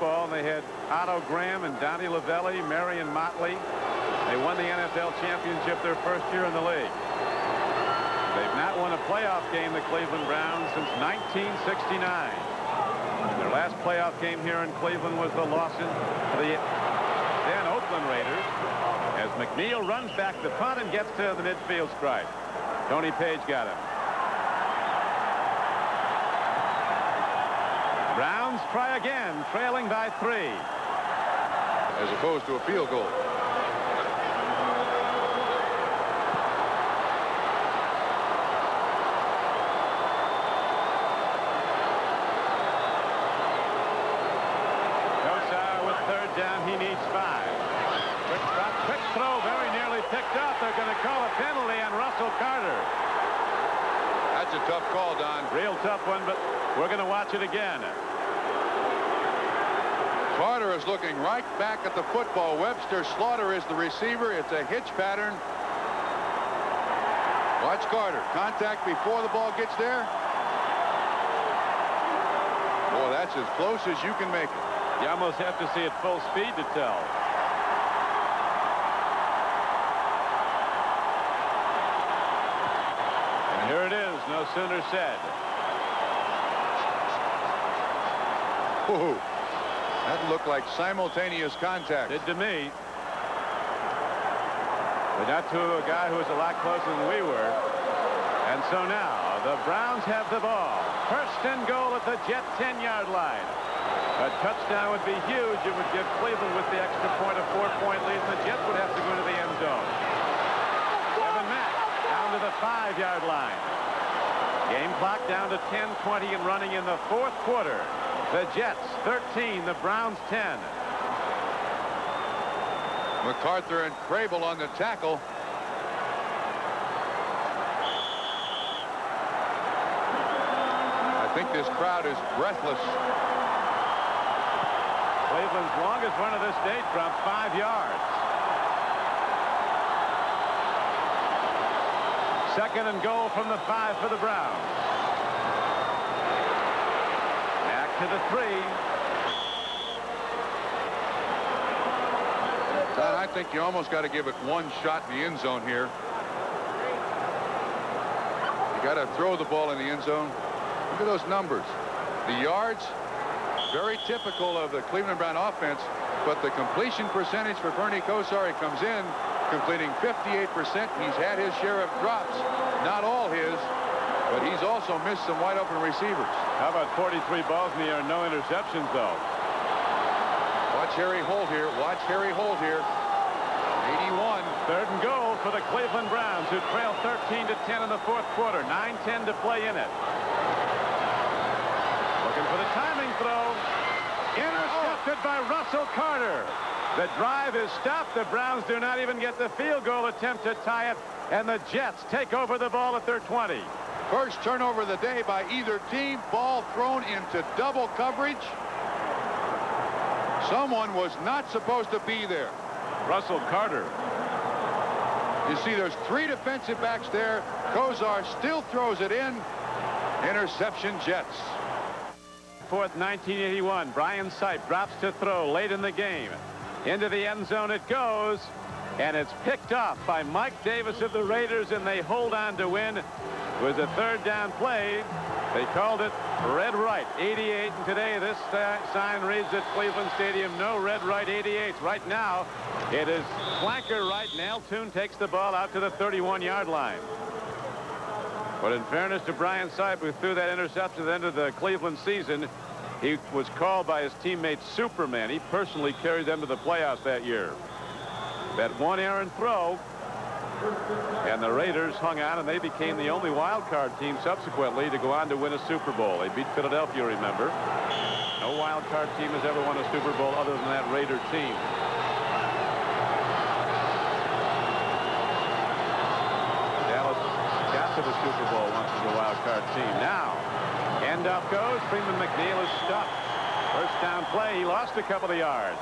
football, and they had Otto Graham and Donnie Lavelli, Marion Motley. They won the NFL championship their first year in the league. They've not won a playoff game, the Cleveland Browns, since 1969. Their last playoff game here in Cleveland was the loss to the then Oakland Raiders, as McNeil runs back the punt and gets to the midfield stripe. Tony Page got him. Browns try again, trailing by 3. As opposed to a field goal. Down, he needs 5. Quick drop, quick throw, very nearly picked up. They're going to call a penalty on Russell Carter. That's a tough call, Don. Real tough one, but we're going to watch it again. Carter is looking right back at the football. Webster Slaughter is the receiver. It's a hitch pattern. Watch Carter. Contact before the ball gets there. Boy, that's as close as you can make it. You almost have to see it full speed to tell. And here it is, no sooner said. Whoa, that looked like simultaneous contact. Did to me. But not to a guy who was a lot closer than we were. And so now the Browns have the ball. First and goal at the Jet 10-yard line. A touchdown would be huge. It would give Cleveland with the extra point a 4-point lead, and the Jets would have to go into the end zone. Kevin Mack down to the 5-yard line. Game clock down to 10:20 and running in the 4th quarter. The Jets 13, the Browns 10. MacArthur and Crable on the tackle. I think this crowd is breathless. Cleveland's longest run of this date from 5 yards. Second and goal from the 5 for the Browns. Back to the 3. Don, I think you almost got to give it one shot in the end zone here. You got to throw the ball in the end zone. Look at those numbers. The yards, very typical of the Cleveland Brown offense, but the completion percentage for Bernie Kosar, he comes in completing 58%. He's had his share of drops, not all his, but he's also missed some wide open receivers. How about 43 balls in the air, no interceptions though. Watch Harry Holt here. Watch Harry Holt here. 81. Third and goal for the Cleveland Browns, who trail 13-10 in the 4th quarter. 9:10 to play in it. Looking for the timing throw. Intercepted by Russell Carter. The drive is stopped. The Browns do not even get the field goal attempt to tie it, and the Jets take over the ball at their 20. First turnover of the day by either team. Ball thrown into double coverage. Someone was not supposed to be there. Russell Carter. You see, there's 3 defensive backs there. Kosar still throws it in. Interception, Jets. 4th, 1981. Brian Sipe drops to throw late in the game. Into the end zone it goes, and it's picked off by Mike Davis of the Raiders, and they hold on to win. It was a 3rd down play. They called it red right 88, and today this sign reads at Cleveland Stadium, no red right 88s. Right now it is flanker right, and Al Toon takes the ball out to the 31-yard line. But in fairness to Brian Sipe, who threw that interception at the end of the Cleveland season, he was called by his teammate Superman. He personally carried them to the playoffs that year. That one errant throw, and the Raiders hung on, and they became the only wild card team subsequently to go on to win a Super Bowl. They beat Philadelphia, remember. No wild card team has ever won a Super Bowl other than that Raider team. Dallas got to the Super Bowl once as a wild card team. Now, end up goes. Freeman McNeil is stuck. First down play. He lost a couple of yards.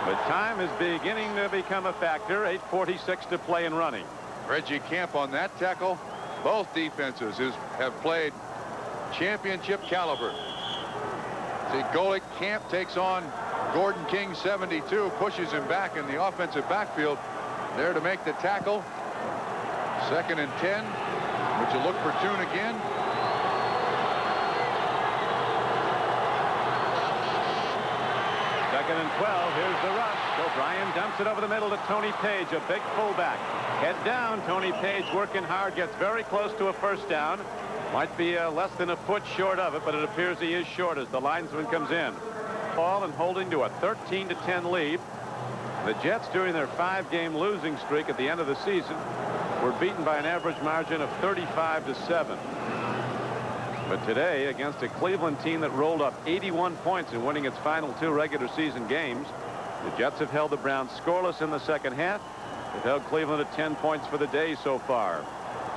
But time is beginning to become a factor. 8:46 to play and running. Reggie Camp on that tackle. Both defenses have played championship caliber. See, Golick Camp takes on Gordon King, 72, pushes him back in the offensive backfield. There to make the tackle. 2nd and 10. Would you look for Tune again? Second and 12. Here's the rush. O'Brien dumps it over the middle to Tony Page, a big fullback. Head down. Tony Page working hard, gets very close to a first down. Might be less than a foot short of it, but it appears he is short as the linesman comes in. Ball and holding to a 13-10 lead. The Jets, during their 5-game losing streak at the end of the season, were beaten by an average margin of 35-7. But today, against a Cleveland team that rolled up 81 points in winning its final 2 regular season games, the Jets have held the Browns scoreless in the second half. They've held Cleveland at 10 points for the day so far.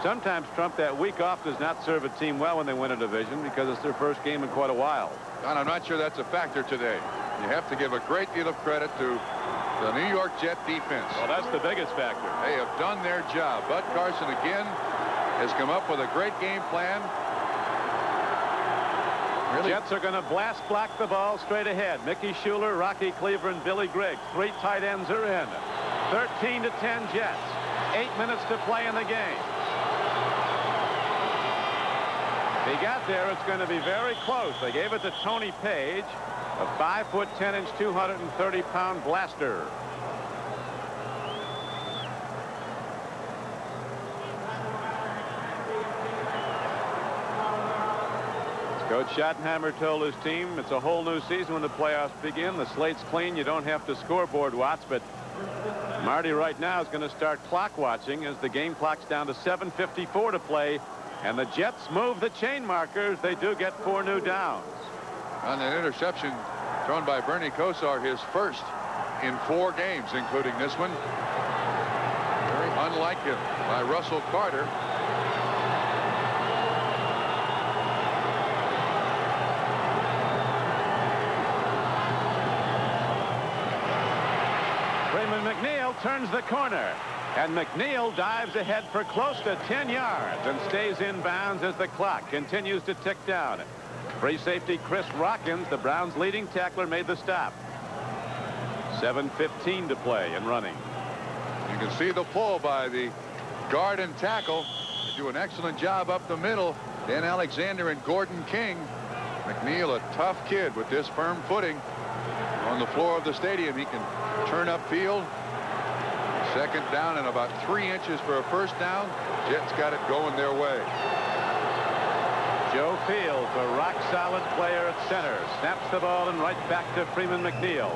Sometimes, Trump, that week off does not serve a team well when they win a division because it's their first game in quite a while. Don, I'm not sure that's a factor today. You have to give a great deal of credit to the New York Jet defense. Well, that's the biggest factor. They have done their job. Bud Carson again has come up with a great game plan. Really? Jets are going to blast block the ball straight ahead. Mickey Schuler, Rocky Cleaver, and Billy Griggs. 3 tight ends are in. 13-10 Jets. 8 minutes to play in the game. If he got there, it's going to be very close. They gave it to Tony Page, a 5-foot 10-inch, 230-pound blaster. Coach Schottenheimer told his team it's a whole new season when the playoffs begin. The slate's clean. You don't have to scoreboard watch, but Marty right now is going to start clock watching as the game clock's down to 7:54 to play, and the Jets move the chain markers. They do get 4 new downs. On an interception thrown by Bernie Kosar, his first in 4 games, including this one. Very unlike him by Russell Carter. McNeil turns the corner, and McNeil dives ahead for close to 10 yards and stays in bounds as the clock continues to tick down. Free safety Chris Rockins, the Browns' leading tackler, made the stop. 7:15 to play and running. You can see the pull by the guard and tackle. They do an excellent job up the middle. Dan Alexander and Gordon King. McNeil, a tough kid with this firm footing on the floor of the stadium. He can turn upfield. 2nd down and about 3 inches for a first down. Jets got it going their way. Joe Fields, a rock-solid player at center, snaps the ball and right back to Freeman McNeil.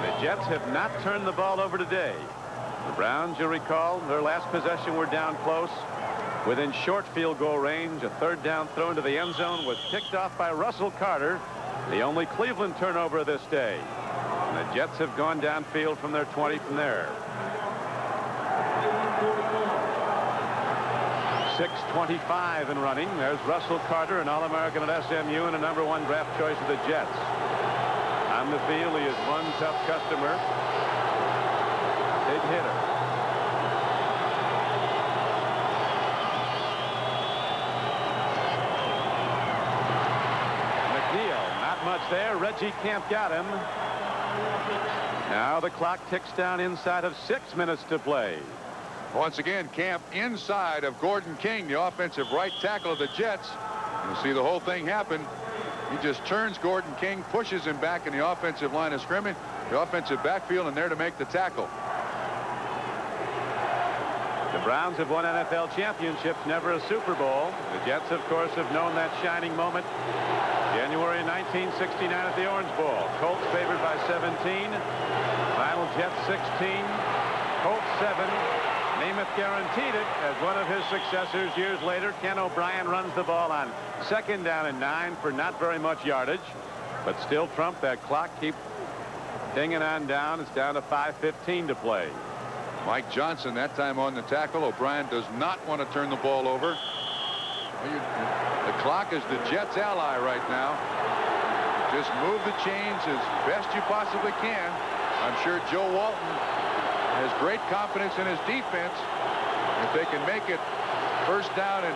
The Jets have not turned the ball over today. The Browns, you recall, their last possession were down close. Within short field goal range, a 3rd down throw into the end zone was picked off by Russell Carter, the only Cleveland turnover this day. And the Jets have gone downfield from their 20 from there. 6:25 and running. There's Russell Carter, an All-American at SMU and a #1 draft choice of the Jets. On the field, he is one tough customer. Big hitter. McNeil, not much there. Reggie Camp got him. Now the clock ticks down inside of 6 minutes to play. Once again, Camp inside of Gordon King, the offensive right tackle of the Jets. You'll see the whole thing happen. He just turns Gordon King, pushes him back in the offensive line of scrimmage, the offensive backfield, and there to make the tackle. The Browns have won NFL championships, never a Super Bowl. The Jets, of course, have known that shining moment. January 1969 at the Orange Bowl. Colts favored by 17. Final Jets 16. Colts 7. Namath guaranteed it as one of his successors years later. Ken O'Brien runs the ball on 2nd down and 9 for not very much yardage. But still, Trump, that clock keeps dinging on down. It's down to 5:15 to play. Mike Johnson that time on the tackle. O'Brien does not want to turn the ball over. The clock is the Jets' ally right now. Just move the chains as best you possibly can. I'm sure Joe Walton has great confidence in his defense. If they can make it 1st down and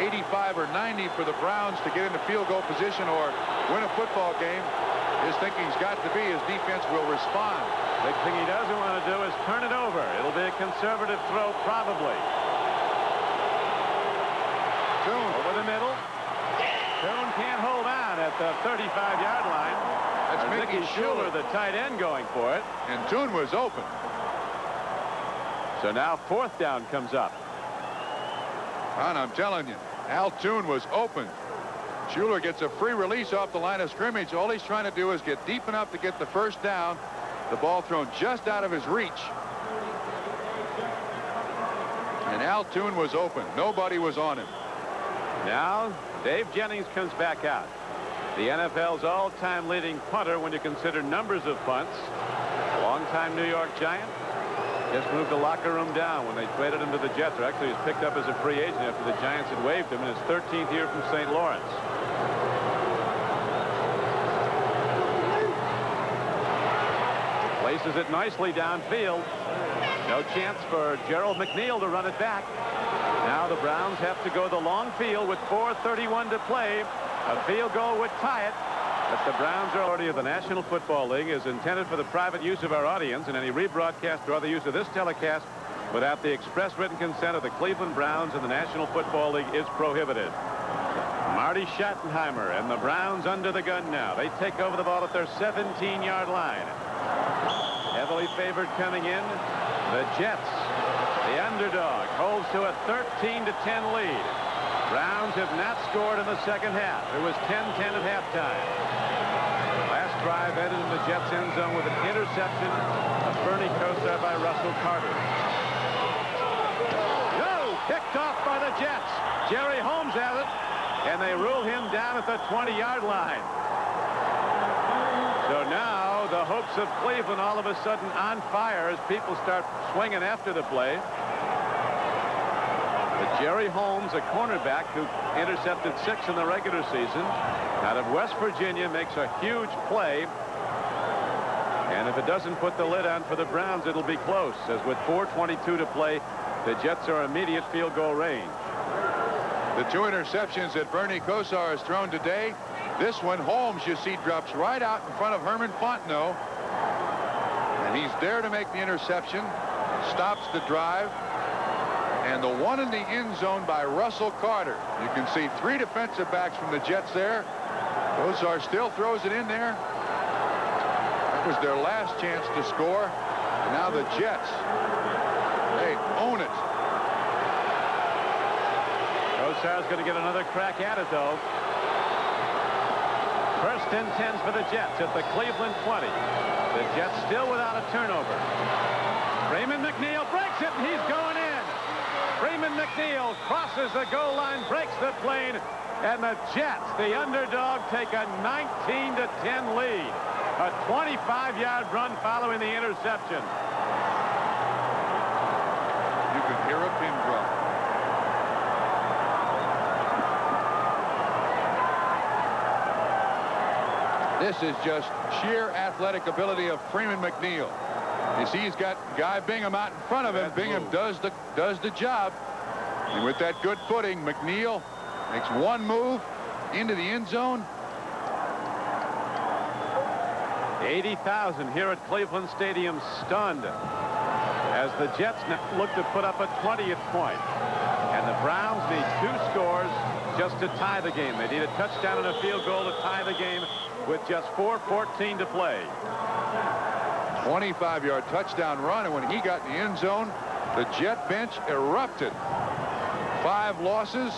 85 or 90 for the Browns to get into field goal position or win a football game. His thinking's got to be his defense will respond. Big thing he doesn't want to do is turn it over. It'll be a conservative throw, probably. Tune over the middle. Tune can't hold on at the 35-yard line. That's Mickey Schuler, the tight end, going for it. And Tune was open. So now 4th down comes up. And I'm telling you, Al Tune was open. Schuler gets a free release off the line of scrimmage. All he's trying to do is get deep enough to get the first down. The ball thrown just out of his reach. And Al Tune was open. Nobody was on him. Now Dave Jennings comes back out. The NFL's all-time leading punter when you consider numbers of punts. Longtime New York Giant. Just moved the locker room down when they traded him to the Jets. Or actually, he was picked up as a free agent after the Giants had waived him in his 13th year from St. Lawrence. Places it nicely downfield. No chance for Gerald McNeil to run it back. Now the Browns have to go the long field with 4:31 to play. A field goal would tie it. But the Browns are already of the National Football League is intended for the private use of our audience, and any rebroadcast or other use of this telecast without the express written consent of the Cleveland Browns and the National Football League is prohibited. Marty Schottenheimer and the Browns under the gun now. They take over the ball at their 17-yard line. Heavily favored coming in. The Jets, the underdog, holds to a 13-10 lead. Browns have not scored in the second half. It was 10-10 at halftime. Last drive ended in the Jets end zone with an interception of Bernie Kosar by Russell Carter. No! Picked off by the Jets. Jerry Holmes has it, and they rule him down at the 20-yard line. So now the hopes of Cleveland all of a sudden on fire as people start swinging after the play. But Jerry Holmes, a cornerback who intercepted 6 in the regular season out of West Virginia, makes a huge play. And if it doesn't put the lid on for the Browns, it'll be close, as with 4:22 to play, the Jets are immediate field goal range. The 2 interceptions that Bernie Kosar has thrown today. This one, Holmes, you see, drops right out in front of Herman Fontenot. And he's there to make the interception. Stops the drive. And the one in the end zone by Russell Carter. You can see 3 defensive backs from the Jets there. Kosar still throws it in there. That was their last chance to score. And now the Jets, they own it. Kosar's going to get another crack at it, though. 1st and 10 for the Jets at the Cleveland 20. The Jets still without a turnover. Freeman McNeil breaks it, and he's going in. Freeman McNeil crosses the goal line, breaks the plane, and the Jets, the underdog, take a 19-10 lead. A 25-yard run following the interception. You can hear a pin drop. This is just sheer athletic ability of Freeman McNeil. You see, he's got Guy Bingham out in front of him. Bingham does the job. And with that good footing, McNeil makes one move into the end zone. 80,000 here at Cleveland Stadium, stunned as the Jets look to put up a 20th point. And the Browns need 2 scores just to tie the game. They need a touchdown and a field goal to tie the game with just 4:14 to play. 25-yard touchdown run, and when he got in the end zone, the Jet bench erupted. 5 losses,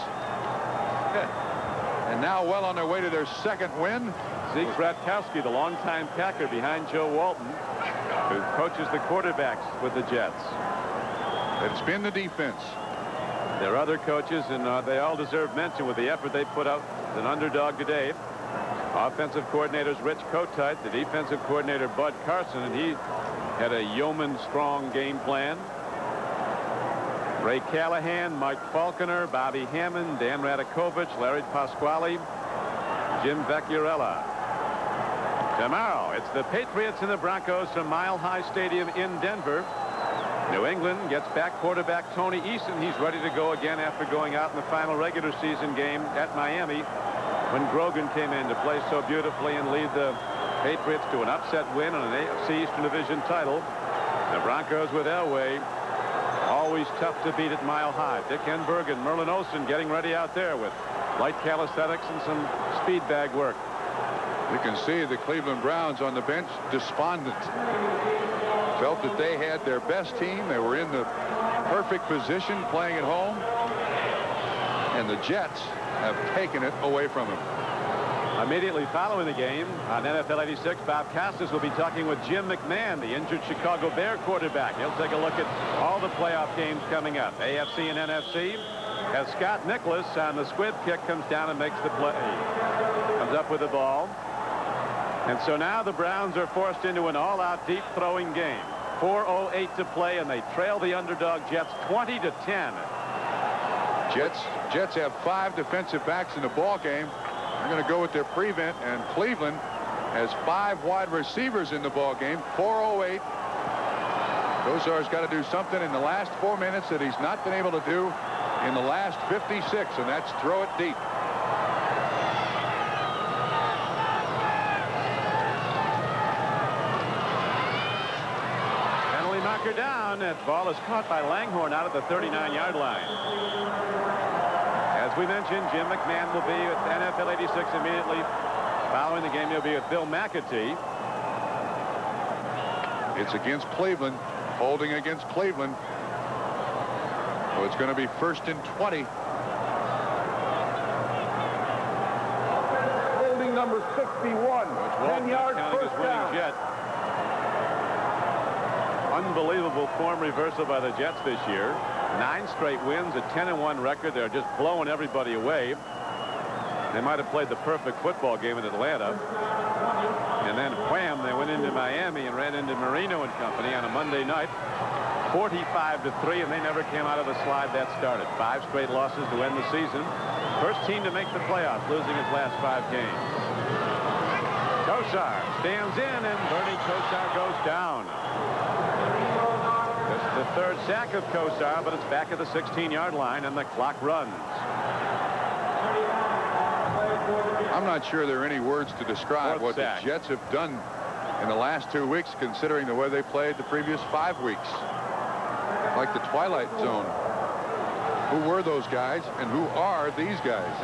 and now well on their way to their 2nd win. Zeke Bratkowski, the longtime Packer behind Joe Walton, who coaches the quarterbacks with the Jets. It's been the defense. There are other coaches, and they all deserve mention with the effort they put out as an underdog today. Offensive coordinator's Rich Kotite, the defensive coordinator Bud Carson, and he had a yeoman strong game plan. Ray Callahan, Mike Falconer, Bobby Hammond, Dan Radakovich, Larry Pasquale, Jim Vecchiarella. Tomorrow, it's the Patriots and the Broncos from Mile High Stadium in Denver. New England gets back quarterback Tony Eason. He's ready to go again after going out in the final regular season game at Miami when Grogan came in to play so beautifully and lead the Patriots to an upset win and an AFC Eastern Division title. The Broncos with Elway, always tough to beat at Mile High. Dick Enberg and Merlin Olsen getting ready out there with light calisthenics and some speed bag work. You can see the Cleveland Browns on the bench despondent. Felt that they had their best team. They were in the perfect position playing at home. And the Jets have taken it away from them. Immediately following the game on NFL 86, Bob Costas will be talking with Jim McMahon, the injured Chicago Bear quarterback. He'll take a look at all the playoff games coming up, AFC and NFC, as Scott Nicholas on the squib kick comes down and makes the play. Comes up with the ball. And so now the Browns are forced into an all-out deep throwing game. 4:08 to play, and they trail the underdog Jets 20-10. Jets have 5 defensive backs in the ball game. They're going to go with their prevent, and Cleveland has 5 wide receivers in the ball game. 4:08. Kosar's got to do something in the last 4 minutes that he's not been able to do in the last 56, and that's throw it deep. Penalty marker down. That ball is caught by Langhorne out at the 39-yard line. As we mentioned, Jim McMahon will be at NFL 86 immediately following the game. He'll be with Bill McAtee. It's against Cleveland, holding against Cleveland. So it's going to be 1st and 20. Holding number 61. 10 yards first down. Jet. Unbelievable form reversal by the Jets this year. 9 straight wins, a 10-1 record. They're just blowing everybody away. They might have played the perfect football game in Atlanta. And then wham, they went into Miami and ran into Marino and company on a Monday night. 45-3, and they never came out of the slide that started. 5 straight losses to end the season. First team to make the playoffs, losing its last 5 games. Kosar stands in, and Bernie Kosar goes down. This is the 3rd sack of Kosar, but it's back at the 16-yard line, and the clock runs. I'm not sure there are any words to describe 4th what sack. the Jets have done in the last 2 weeks, considering the way they played the previous 5 weeks. Like the Twilight Zone. Who were those guys, and who are these guys?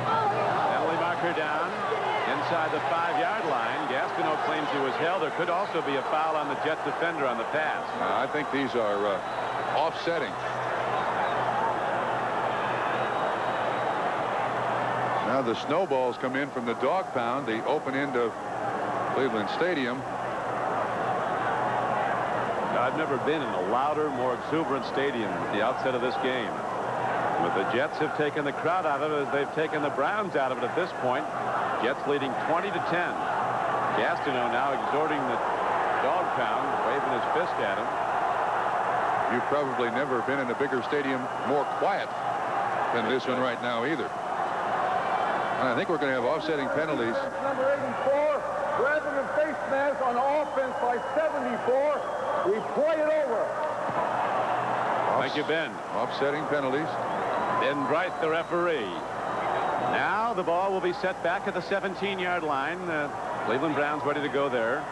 Penalty marker down inside the 5-yard line. Gastineau claims he was held. There could also be a foul on the Jet defender on the pass. I think these are offsetting. Now the snowballs come in from the dog pound, the open end of Cleveland Stadium. I've never been in a louder, more exuberant stadium at the outset of this game. But the Jets have taken the crowd out of it as they've taken the Browns out of it at this point. Jets leading 20-10. Gastineau now exhorting the dog pound, waving his fist at him. You've probably never been in a bigger stadium more quiet than this one right now either. And I think we're going to have offsetting penalties. Number 84, rather than face mask on offense by 74, we play it over. Thank you, Ben. Offsetting penalties. Ben Bright, the referee. Now the ball will be set back at the 17-yard line. Cleveland Browns ready to go there.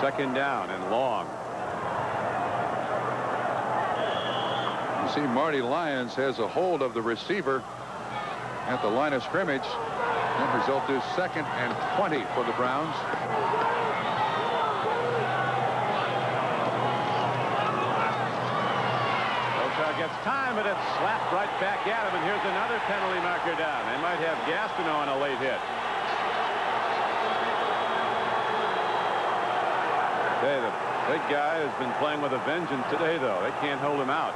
2nd down and long. You see Marty Lyons has a hold of the receiver at the line of scrimmage. That result is 2nd and 20 for the Browns. Kosar gets time, but it's slapped right back at him, and here's another penalty marker down. They might have Gastineau on a late hit. Hey, the big guy has been playing with a vengeance today, though. They can't hold him out.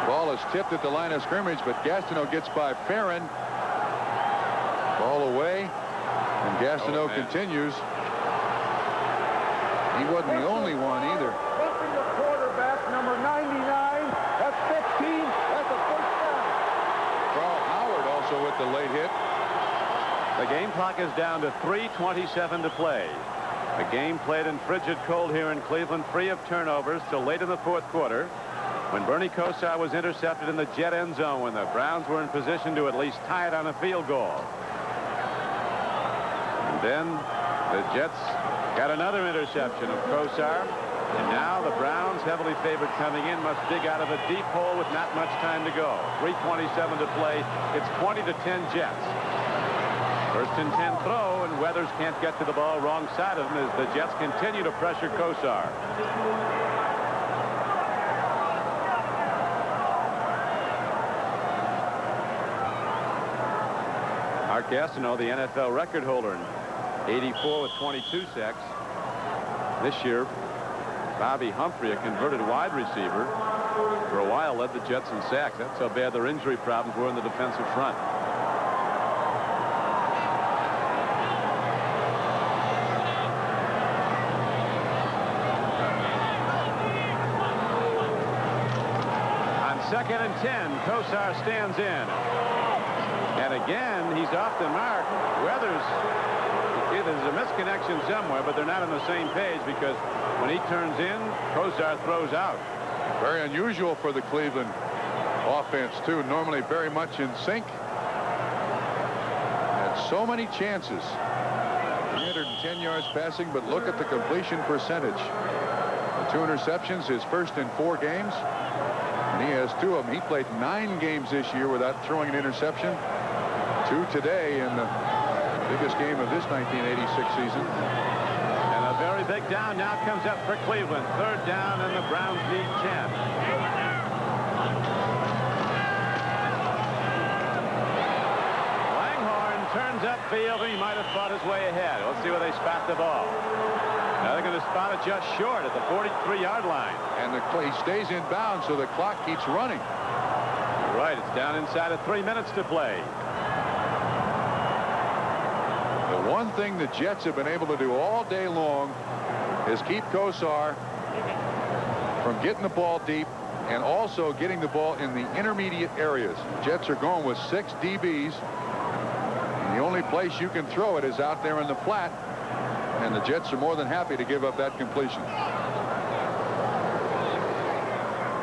Ball is tipped at the line of scrimmage, but Gastineau gets by Farron. Ball away, and Gastineau continues. He wasn't the only one either. Bumping the quarterback, number 99. That's 15. That's a first down. Carl Howard also with the late hit. The game clock is down to 3:27 to play. The game played in frigid cold here in Cleveland, free of turnovers till late in the fourth quarter, when Bernie Kosar was intercepted in the Jet end zone when the Browns were in position to at least tie it on a field goal. And then the Jets got another interception of Kosar. And now the Browns, heavily favored coming in, must dig out of a deep hole with not much time to go. 3:27 to play. It's 20-10 Jets. First and 10 throw, and Weathers can't get to the ball wrong side of him as the Jets continue to pressure Kosar. Mark Gastineau, the NFL record holder in '84 with 22 sacks. This year, Bobby Humphrey, a converted wide receiver, for a while led the Jets in sacks. That's how bad their injury problems were in the defensive front. Second and 10, Kosar stands in. And again, he's off the mark. Weathers, there's a misconnection somewhere, but they're not on the same page because when he turns in, Kosar throws out. Very unusual for the Cleveland offense, too. Normally very much in sync. Had so many chances. 310 yards passing, but look at the completion percentage. The 2 interceptions, his first in 4 games. And he has 2 of them. He played 9 games this year without throwing an interception. 2 today in the biggest game of this 1986 season. And a very big down now comes up for Cleveland. 3rd down, and the Browns need 10. Langhorne turns upfield, and he might have fought his way ahead. Let's see where they spot the ball. Now they're going to spot it just short at the 43-yard line. And he stays in bounds, so the clock keeps running. Right, it's down inside of 3 minutes to play. The one thing the Jets have been able to do all day long is keep Kosar from getting the ball deep and also getting the ball in the intermediate areas. Jets are going with 6 DBs. And the only place you can throw it is out there in the flat. And the Jets are more than happy to give up that completion.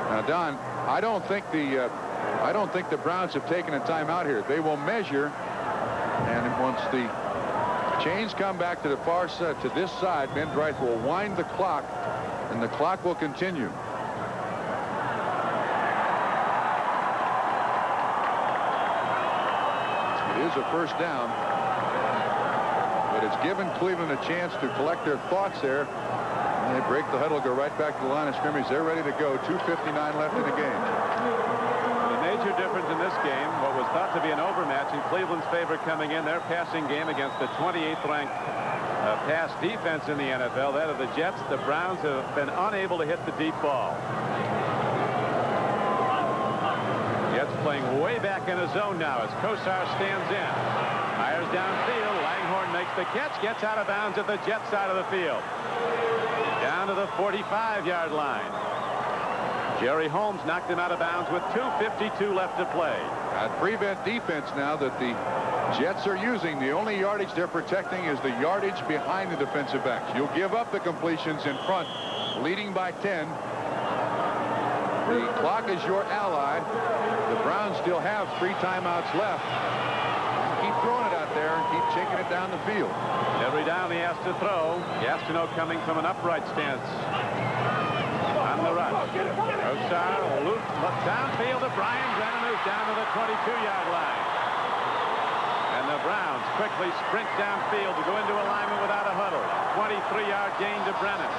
Now, Don, I don't think the Browns have taken a timeout here. They will measure, and once the chains come back to the far side, to this side, Ben Bright will wind the clock, and the clock will continue. It is a first down. But it's given Cleveland a chance to collect their thoughts there. And they break the huddle, go right back to the line of scrimmage. They're ready to go. 2:59 left in the game. The major difference in this game, what was thought to be an overmatch in Cleveland's favor coming in, their passing game against the 28th ranked pass defense in the NFL, that of the Jets. The Browns have been unable to hit the deep ball. Jets playing way back in a zone now as Kosar stands in. Fires downfield. Langhorne makes the catch, gets out of bounds at the Jet side of the field. Down to the 45-yard line. Jerry Holmes knocked him out of bounds with 2:52 left to play. That prevent defense now that the Jets are using, the only yardage they're protecting is the yardage behind the defensive backs. You'll give up the completions in front, leading by 10. The clock is your ally. The Browns still have 3 timeouts left. Keep throwing it out there and keep shaking it down the field. Every down he has to throw. Gastineau coming from an upright stance. On the run. Kosar loop downfield to Brian Brennan, who's down to the 22-yard line. And the Browns quickly sprint downfield to go into alignment without a huddle. 23-yard gain to Brennan.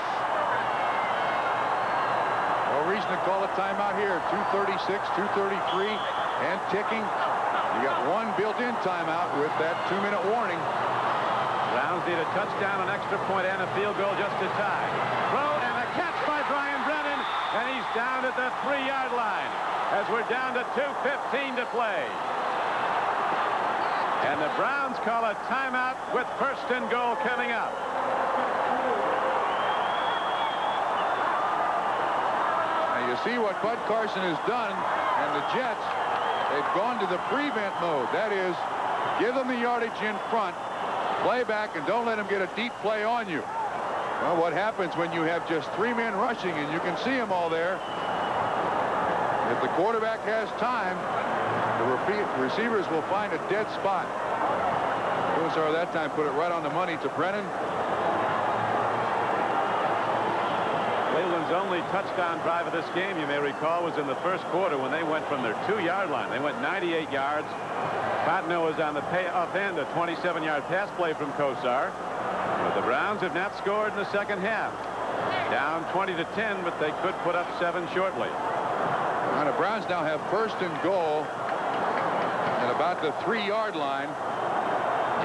No reason to call a timeout here. 2:36, 2:33, and ticking. You got 1 built-in timeout with that 2-minute warning. Browns need a touchdown, an extra point, and a field goal just to tie. Throw and a catch by Brian Brennan, and he's down at the 3-yard line as we're down to 2:15 to play. And the Browns call a timeout with 1st and goal coming up. Now you see what Bud Carson has done, and the Jets, they've gone to the prevent mode. That is, Give them the yardage in front. Play back and don't let them get a deep play on you. Well, what happens when you have just 3 men rushing and you can see them all there? If the quarterback has time, the receivers will find a dead spot. Kosar that time put it right on the money to Brennan. Cleveland's only touchdown drive of this game, you may recall, was in the first quarter when they went from their 2-yard line. They went 98 yards. Patino was on the payoff end, a 27-yard pass play from Kosar. But the Browns have not scored in the second half. Down 20-10, but they could put up 7 shortly. And the Browns now have 1st and goal at about the 3-yard line.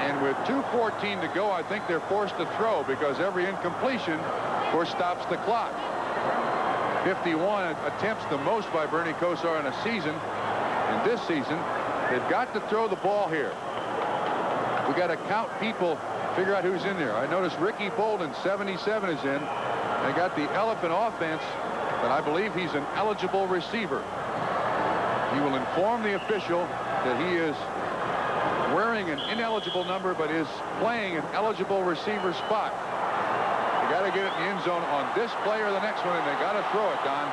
And with 2:14 to go, I think they're forced to throw because every incompletion, of course, stops the clock. 51 attempts, the most by Bernie Kosar in a season. In this season, they've got to throw the ball here. We got to count people, figure out who's in there. I noticed Ricky Bolden, 77, is in. They got the Elephant offense, but I believe he's an eligible receiver. He will inform the official that he is wearing an ineligible number but is playing an eligible receiver spot. They got to get it in the end zone on this play or the next one, and they got to throw it, Don.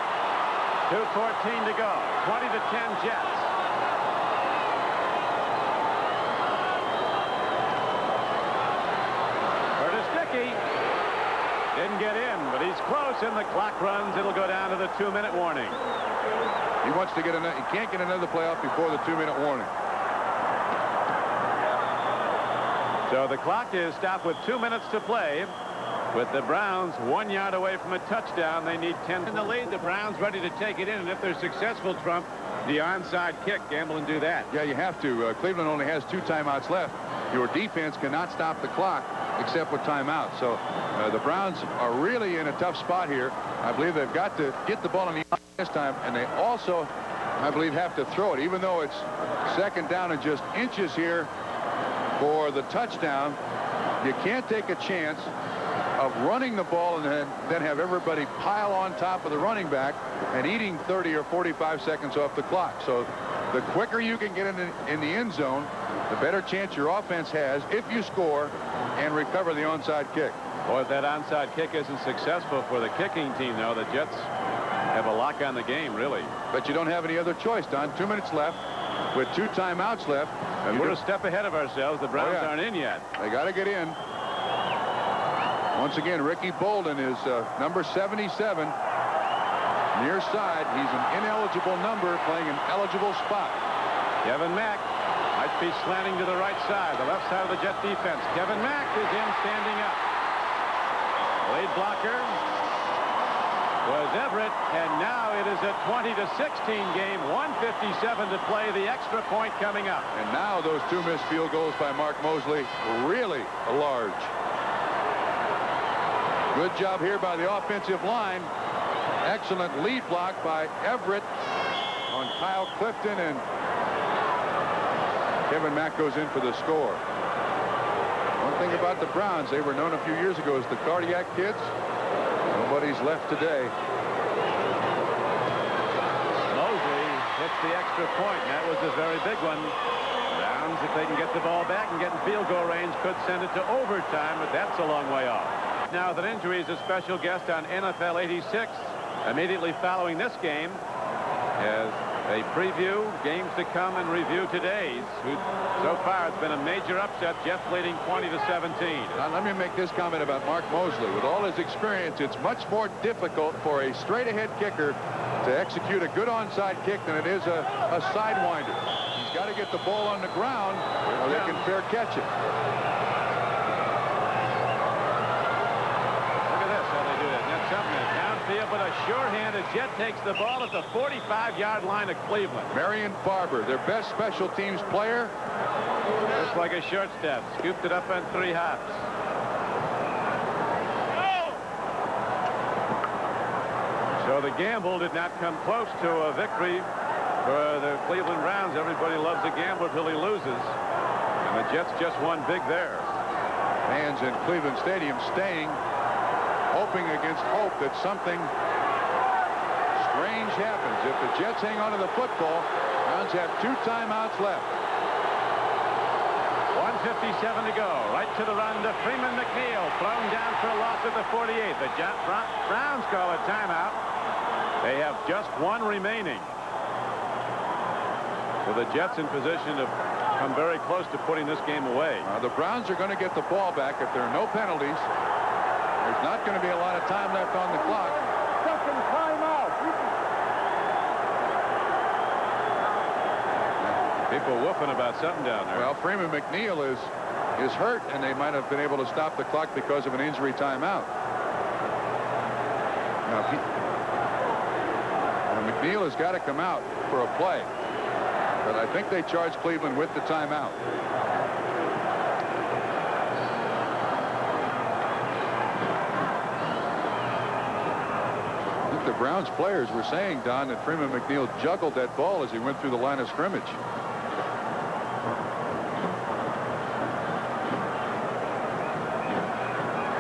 2:14 to go. 20-10 Jets. Curtis Dickey didn't get in, but he's close, and the clock runs. It'll go down to the 2-minute warning. He wants to get another. He can't get another playoff before the 2-minute warning. So the clock is stopped with 2 minutes to play. With the Browns 1 yard away from a touchdown, they need 10 in the lead. The Browns ready to take it in, and if they're successful, Trump, the onside kick, gamble and do that. Yeah, you have to. Cleveland only has 2 timeouts left. Your defense cannot stop the clock except with timeouts. So the Browns are really in a tough spot here. I believe they've got to get the ball in the line this time, and they also, I believe, have to throw it. Even though it's 2nd down and just inches here for the touchdown, you can't take a chance of running the ball and then have everybody pile on top of the running back and eating 30 or 45 seconds off the clock. So the quicker you can get in the end zone, the better chance your offense has if you score and recover the onside kick. Boy, if that onside kick isn't successful for the kicking team, though, the Jets have a lock on the game, really. But you don't have any other choice, Don. 2 minutes left with 2 timeouts left. And we're a step ahead of ourselves. The Browns aren't in yet. They got to get in. Once again, Ricky Bolden is number 77. Near side. He's an ineligible number playing an eligible spot. Kevin Mack might be slanting to the right side, the left side of the Jet defense. Kevin Mack is in, standing up. Lead blocker was Everett, and now it is a 20-16 game. 1:57 to play. The extra point coming up. And now those 2 missed field goals by Mark Mosley really large. Good job here by the offensive line. Excellent lead block by Everett on Kyle Clifton, and Kevin Mack goes in for the score. One thing about the Browns, they were known a few years ago as the Cardiac Kids. Nobody's left today. Mosley hits the extra point, and that was a very big one. Browns, if they can get the ball back and get in field goal range, could send it to overtime, but that's a long way off. Now that injury is a special guest on NFL 86 immediately following this game as they preview games to come and review today's. So far it's been a major upset. Jets leading 20-17. Now, let me make this comment about Mark Mosley. With all his experience, it's much more difficult for a straight ahead kicker to execute a good onside kick than it is a sidewinder. He's got to get the ball on the ground or they can fair catch it. But a sure-handed Jet takes the ball at the 45-yard line of Cleveland. Marion Barber, their best special teams player. Just like a short step. Scooped it up on 3 hops. So the gamble did not come close to a victory for the Cleveland Browns. Everybody loves a gamble till he loses. And the Jets just won big there. Fans in Cleveland Stadium staying, hoping against hope that something strange happens. If the Jets hang on to the football, Browns have 2 timeouts left. 1:57 to go. Right to the run to Freeman McNeil. Thrown down for a loss at the 48. The Browns call a timeout. They have just one remaining. So the Jets in position to come very close to putting this game away. The Browns are going to get the ball back if there are no penalties. There's not going to be a lot of time left on the clock. Second timeout. People whooping about something down there. Well, Freeman McNeil is hurt, and they might have been able to stop the clock because of an injury timeout. Now, McNeil has got to come out for a play, but I think they charged Cleveland with the timeout. I think the Browns players were saying, Don, that Freeman McNeil juggled that ball as he went through the line of scrimmage.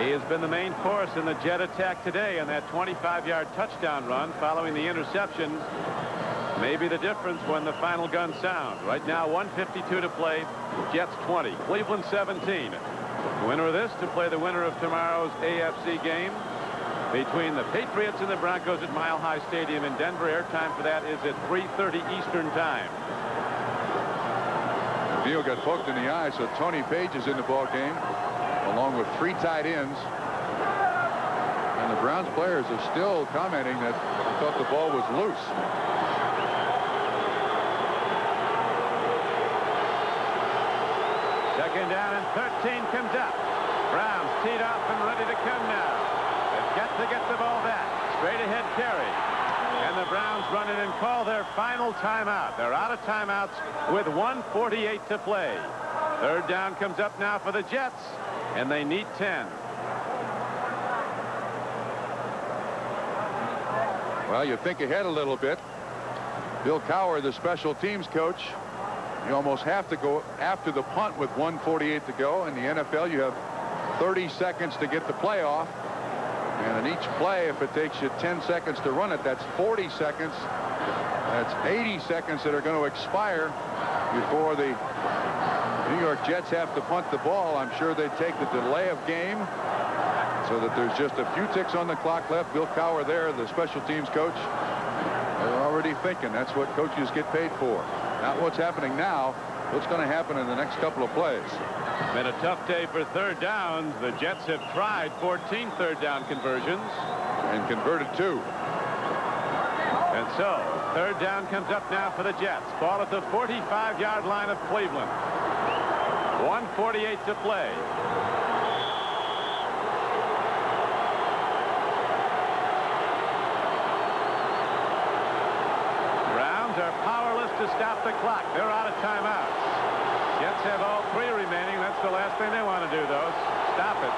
He has been the main force in the Jet attack today, and that 25-yard touchdown run following the interception may be the difference when the final gun sounds. Right now, 1:52 to play. Jets 20, Cleveland 17. The winner of this to play the winner of tomorrow's AFC game between the Patriots and the Broncos at Mile High Stadium in Denver. Airtime for that is at 3:30 Eastern Time. McNeil got poked in the eye, so Tony Page is in the ball game, along with 3 tight ends. And the Browns players are still commenting that they thought the ball was loose. Second down and 13 comes up. Browns teed off and ready to come now. They've got to get the ball back. Straight ahead carry. And the Browns run in and call their final timeout. They're out of timeouts with 1:48 to play. Third down comes up now for the Jets, and they need 10. Well, you think ahead a little bit. Bill Cowher, the special teams coach, you almost have to go after the punt with 1:48 to go. In the NFL, you have 30 seconds to get the play off. And in each play, if it takes you 10 seconds to run it, that's 40 seconds. That's 80 seconds that are going to expire before the New York Jets have to punt the ball. I'm sure they take the delay of game so that there's just a few ticks on the clock left. Bill Cowher there, the special teams coach, they're already thinking that's what coaches get paid for. Not what's happening now, what's going to happen in the next couple of plays. Been a tough day for third downs. The Jets have tried 14 third down conversions and converted 2. And so third down comes up now for the Jets. Ball at the 45-yard line of Cleveland. 1:48 to play. Browns are powerless to stop the clock. They're out of timeouts. Jets have all 3 remaining. That's the last thing they want to do, though. Stop it.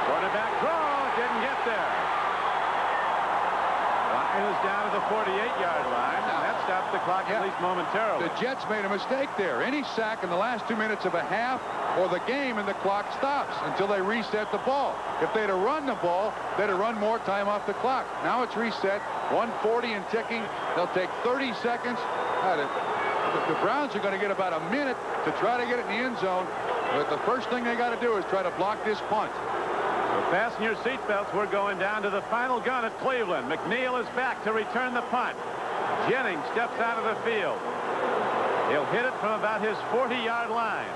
Quarterback draw. Didn't get there. Line is down to the 48-yard line. And that stops the clock at least momentarily. The Jets made a mistake there. Any sack in the last 2 minutes of a half or the game, and the clock stops until they reset the ball. If they'd have run the ball, they'd have run more time off the clock. Now it's reset. 1:40 and ticking. They'll take 30 seconds. The Browns are going to get about a minute to try to get it in the end zone. But the first thing they got to do is try to block this punt. So fasten your seatbelts. We're going down to the final gun at Cleveland. McNeil is back to return the punt. Jennings steps out of the field. He'll hit it from about his 40-yard line.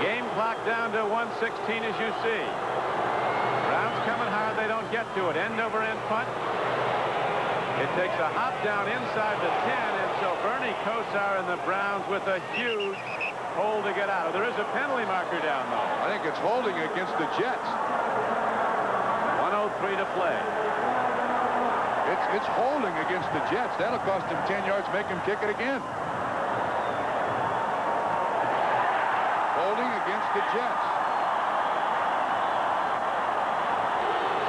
Game clock down to 1:16 as you see. Browns coming hard. They don't get to it. End over end punt. It takes a hop down inside the 10, and so Bernie Kosar and the Browns with a huge hole to get out of. There is a penalty marker down, though. I think it's holding against the Jets. 1:03 to play. It's holding against the Jets. That'll cost him 10 yards, make him kick it again. Holding against the Jets.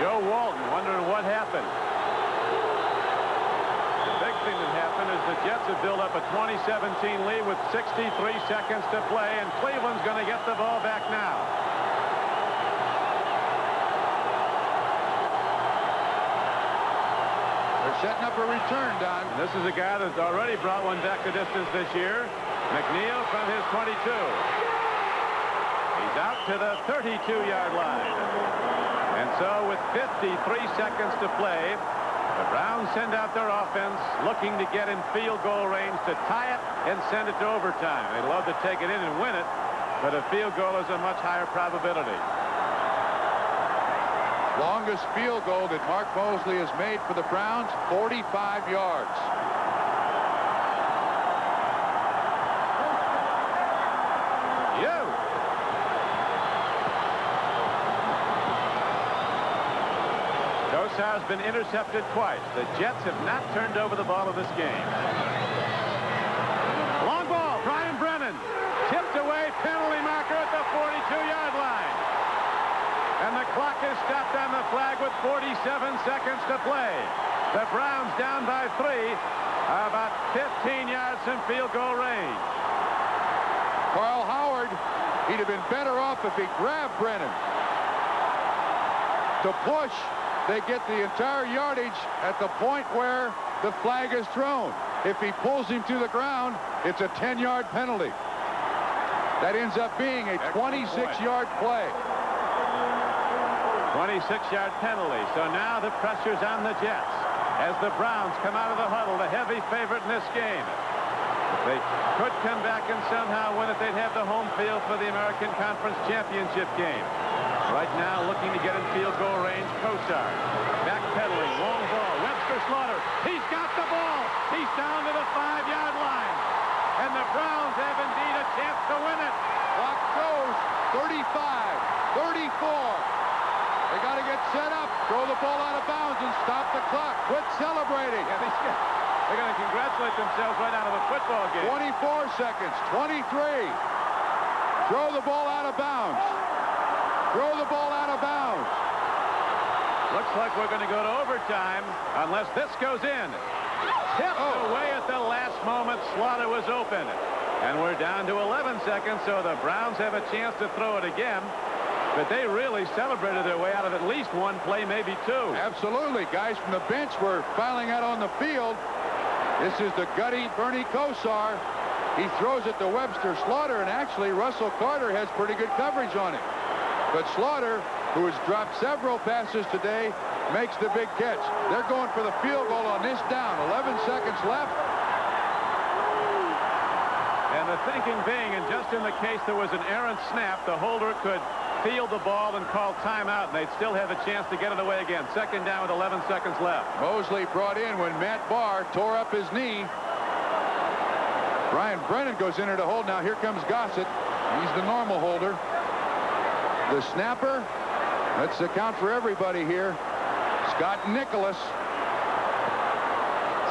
Joe Walton wondering what happened. Thing that happened is the Jets have built up a 2017 lead with 63 seconds to play, and Cleveland's going to get the ball back now. They're setting up a return, Don. And this is a guy that's already brought one back the distance this year. McNeil from his 22. He's out to the 32-yard line. And so with 53 seconds to play, the Browns send out their offense looking to get in field goal range to tie it and send it to overtime. They'd love to take it in and win it, but a field goal is a much higher probability. Longest field goal that Mark Mosley has made for the Browns, 45 yards. Kosar's been intercepted twice. The Jets have not turned over the ball in this game. Long ball, Brian Brennan. Tipped away, penalty marker at the 42-yard line. And the clock is stopped on the flag with 47 seconds to play. The Browns down by 3, about 15 yards from field goal range. Carl Howard, he'd have been better off if he grabbed Brennan. To push, they get the entire yardage at the point where the flag is thrown. If he pulls him to the ground, it's a 10-yard penalty. That ends up being a 26-yard play. 26-yard penalty. So now the pressure's on the Jets as the Browns come out of the huddle, the heavy favorite in this game. If they could come back and somehow win it, they'd have the home field for the American Conference Championship game. Right now, looking to get in field goal range, Kosar. Backpedaling, long ball. Webster Slaughter. He's got the ball. He's down to the 5-yard line. And the Browns have indeed a chance to win it. Clock goes 35, 34. They got to get set up, throw the ball out of bounds, and stop the clock. Quit celebrating. Yeah, they're going to congratulate themselves right out of a football game. 24 seconds, 23. Throw the ball out of bounds. Throw the ball out of bounds. Looks like we're going to go to overtime unless this goes in. Tipped away at the last moment. Slaughter was open. And we're down to 11 seconds, so the Browns have a chance to throw it again. But they really celebrated their way out of at least one play, maybe two. Absolutely. Guys from the bench were filing out on the field. This is the gutty Bernie Kosar. He throws it to Webster Slaughter, and actually Russell Carter has pretty good coverage on it. But Slaughter, who has dropped several passes today, makes the big catch. They're going for the field goal on this down. 11 seconds left. And the thinking being, and just in the case there was an errant snap, the holder could field the ball and call timeout, and they'd still have a chance to get it away again. Second down with 11 seconds left. Mosley brought in when Matt Barr tore up his knee. Brian Brennan goes in there to hold. Now here comes Gossett. He's the normal holder. The snapper, let's account for everybody here. Scott Nicholas.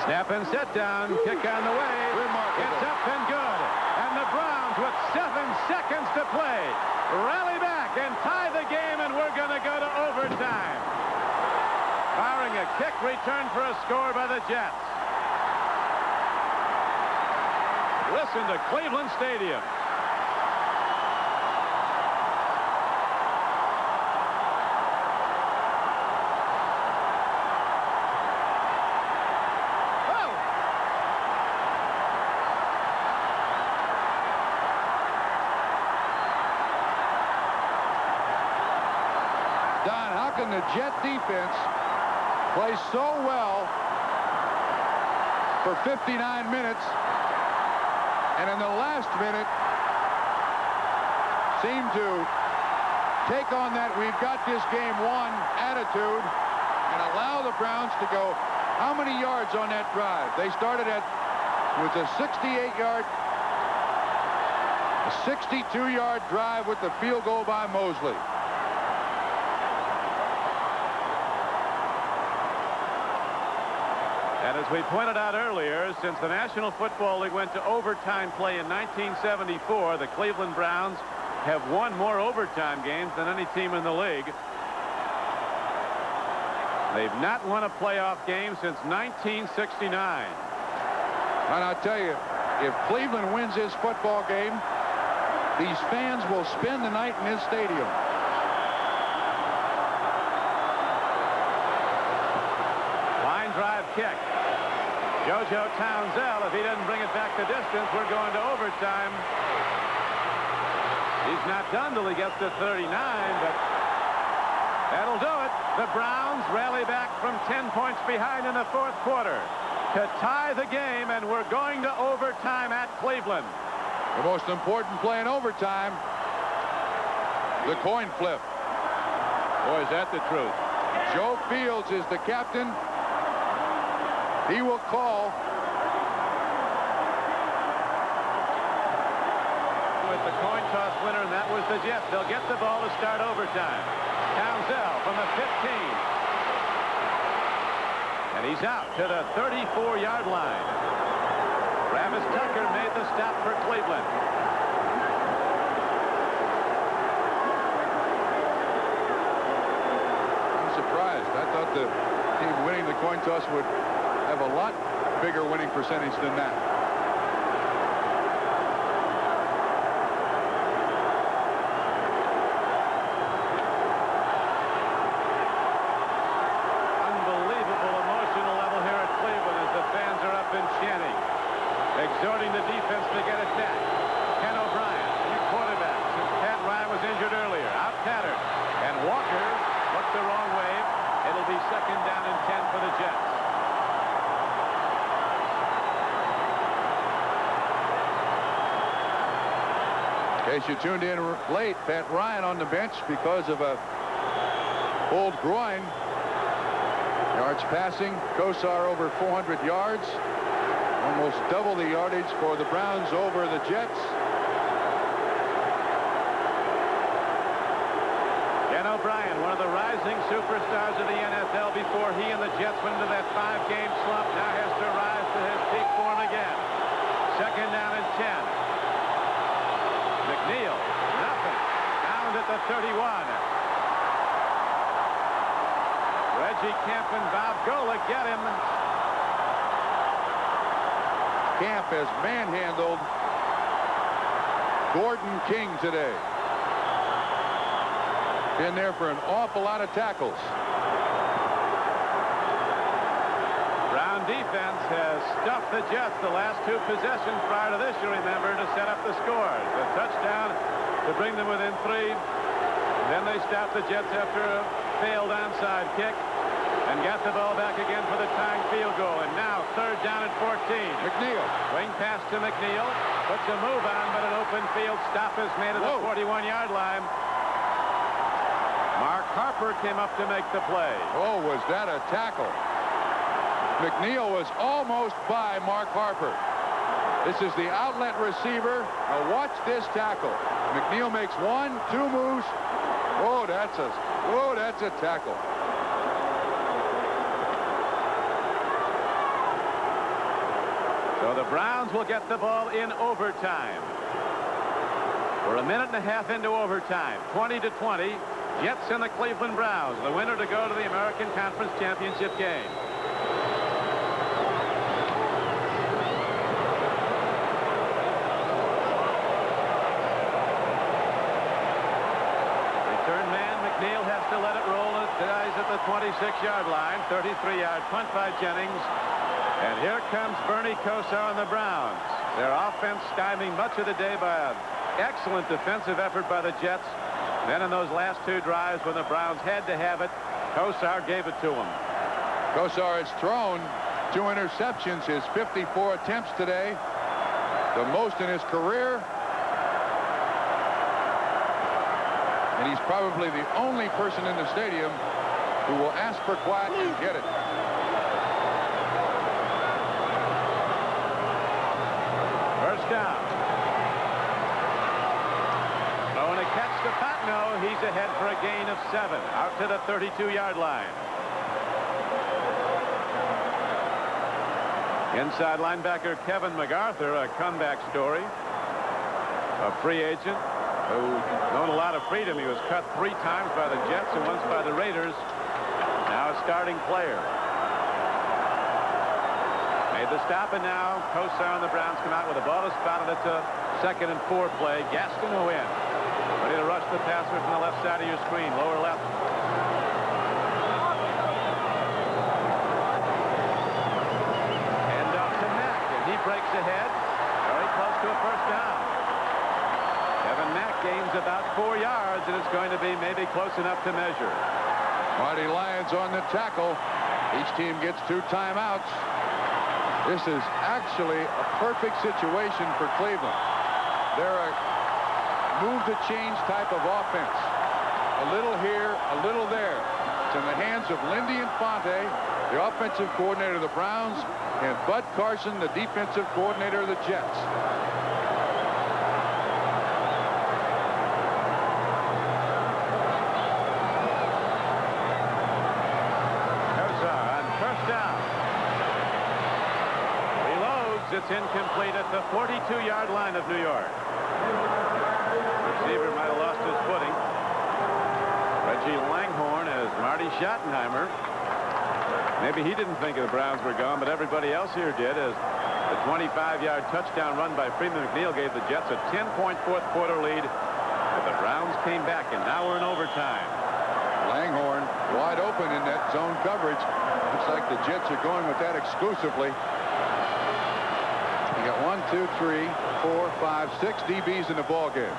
Snap and set down. Kick on the way. Remarkable. It's up and good. And the Browns, with 7 seconds to play, rally back and tie the game, and we're going to go to overtime. Firing a kick return for a score by the Jets. Listen to Cleveland Stadium. The Jet defense plays so well for 59 minutes, and in the last minute seem to take on that we've got this game won attitude and allow the Browns to go how many yards on that drive? They started with a 68-yard, a 62-yard drive with the field goal by Mosley. And as we pointed out earlier, since the National Football League went to overtime play in 1974, the Cleveland Browns have won more overtime games than any team in the league. They've not won a playoff game since 1969. And I'll tell you, if Cleveland wins this football game, these fans will spend the night in this stadium. Line drive kick. JoJo Townsend, if he doesn't bring it back the distance, we're going to overtime. He's not done till he gets to 39, but that'll do it. The Browns rally back from 10 points behind in the fourth quarter to tie the game, and we're going to overtime at Cleveland. The most important play in overtime, the coin flip. Boy, is that the truth. Joe Fields is the captain. He will call. With the coin toss winner, and that was the Jets. They'll get the ball to start overtime. Townsend from the 15. And he's out to the 34-yard line. Travis Tucker made the stop for Cleveland. I'm surprised. I thought the team winning the coin toss would have a lot bigger winning percentage than that. Unbelievable emotional level here at Cleveland as the fans are up and chanting, exhorting the defense to get it back. Ken O'Brien, new quarterback, since Pat Ryan was injured earlier, out tattered. And Walker looked the wrong way. It'll be second down and 10 for the Jets. In case you tuned in late, Pat Ryan on the bench because of a old groin. Yards passing, Kosar over 400 yards. Almost double the yardage for the Browns over the Jets. Ken O'Brien, one of the rising superstars of the NFL before he and the Jets went into that 5-game slump, now has to rise to his peak form again. Second down and 10. McNeil, nothing. Down at the 31. Reggie Kemp and Bob Golick get him. Camp has manhandled Gordon King today. Been there for an awful lot of tackles. Brown defense has stuffed the Jets the last 2 possessions prior to this, you remember, to set up the scores. A touchdown to bring them within 3. Then they stopped the Jets after a failed onside kick and got the ball back again for the tying field goal. And now third down and 14. McNeil. Wing pass to McNeil. Puts a move on, but an open field stop is made at the 41-yard line. Mark Harper came up to make the play. Oh, was that a tackle? McNeil was almost by Mark Harper. This is the outlet receiver. Now watch this tackle. McNeil makes 1, 2 moves. Oh, that's a tackle. So the Browns will get the ball in overtime. We're a minute and a half into overtime. 20-20. Jets and the Cleveland Browns. The winner to go to the American Conference Championship game. Return man McNeil has to let it roll. It dies at the 26-yard line. 33-yard punt by Jennings. And here comes Bernie Kosar and the Browns. Their offense stymied much of the day by an excellent defensive effort by the Jets. Then in those last 2 drives when the Browns had to have it, Kosar gave it to him. Kosar has thrown 2 interceptions, his 54 attempts today, the most in his career. And he's probably the only person in the stadium who will ask for quiet and get it. First down. Throwing a catch to Patno. He's ahead for a gain of 7. Out to the 32-yard line. Inside linebacker Kevin MacArthur, a comeback story. A free agent who's known a lot of freedom. He was cut 3 times by the Jets and once by the Raiders. Now a starting player. Made the stop, and now Kosar and the Browns come out with the ball is spotted. It's a 2nd and 4 play. Gaston will win. Ready to rush the passer from the left side of your screen, lower left. And ahead. Very close to a first down. Kevin Mack gains about 4 yards, and it's going to be maybe close enough to measure. Marty Lyons on the tackle. Each team gets 2 timeouts. This is actually a perfect situation for Cleveland. They're a move-the-change type of offense. A little here, a little there. It's in the hands of Lindy Infante, the offensive coordinator of the Browns, and Bud Carson, the defensive coordinator of the Jets. It's incomplete at the 42-yard line of New York. Receiver might have lost his footing. Reggie Langhorne as Marty Schottenheimer. Maybe he didn't think the Browns were gone, but everybody else here did, as the 25-yard touchdown run by Freeman McNeil gave the Jets a 10-point fourth-quarter lead. But the Browns came back, and now we're in overtime. Langhorne wide open in that zone coverage. Looks like the Jets are going with that exclusively. You got 1, 2, 3, 4, 5, 6 DBs in the ball game.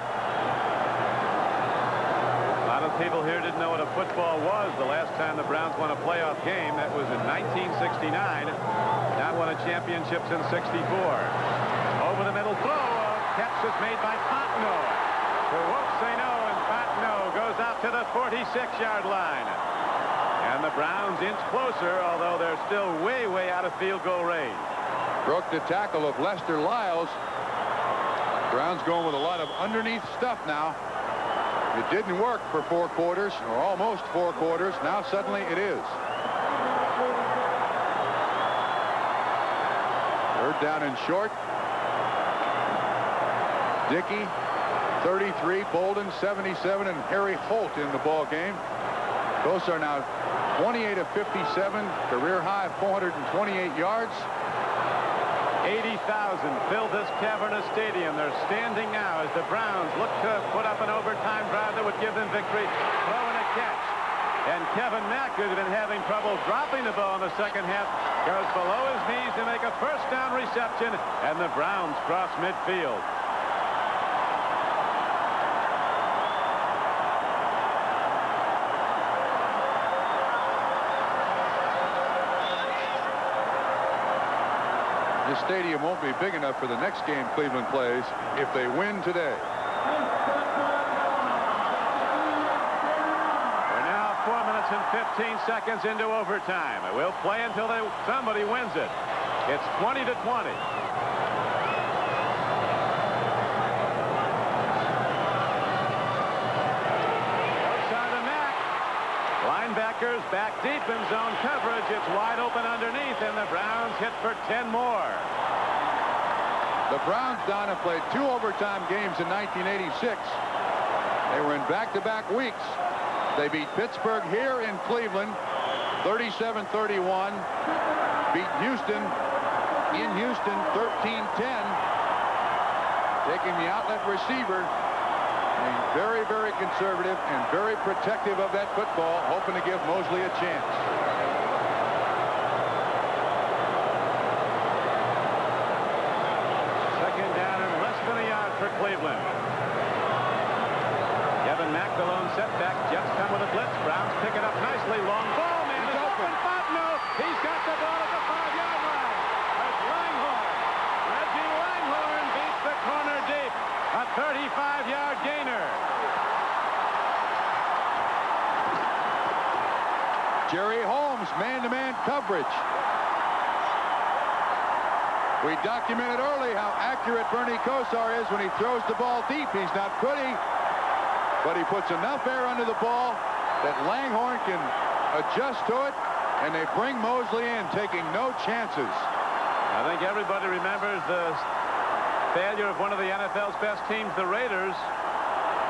A lot of people here didn't know what a football was the last time the Browns won a playoff game. That was in 1969. Not won a championship since '64. Over the middle throw. A catch is made by Fontenot. To Wolfsano, and Fontenot goes out to the 46-yard line. And the Browns inch closer, although they're still way, way out of field goal range. Broke the tackle of Lester Lyles. Browns going with a lot of underneath stuff now. It didn't work for 4 quarters, or almost 4 quarters. Now suddenly it is. 3rd down and short. Dickey, 33, Bolden, 77, and Harry Holt in the ball game. Those are now 28 of 57, career high of 428 yards. 80,000 filled this cavernous stadium. They're standing now as the Browns look to put up an overtime drive that would give them victory. Throw and a catch. And Kevin Mack, who's been having trouble dropping the ball in the second half, goes below his knees to make a first down reception, and the Browns cross midfield. This stadium won't be big enough for the next game Cleveland plays if they win today. We're now 4 minutes and 15 seconds into overtime. We'll play until somebody wins it. It's 20-20. Linebackers back deep in zone coverage. It's wide open underneath, and the Browns hit for 10 more. The Browns, Don, have played 2 overtime games in 1986. They were in back-to-back weeks. They beat Pittsburgh here in Cleveland, 37-31. Beat Houston in Houston, 13-10. Taking the outlet receiver. Being very, very conservative and very protective of that football, hoping to give Mosley a chance. Second down and less than a yard for Cleveland. Kevin Mack, the lone setback. Jets come with a blitz. Browns pick it up nicely. Long ball. Man is open. Fontenot. He's got the ball at the 5-yard line. That's Langhorne. Reggie Langhorne beats the corner deep. A 35-yard gainer. Jerry Holmes, man-to-man coverage. We documented early how accurate Bernie Kosar is when he throws the ball deep. He's not pretty, but he puts enough air under the ball that Langhorne can adjust to it, and they bring Mosley in, taking no chances. I think everybody remembers the failure of one of the NFL's best teams, the Raiders.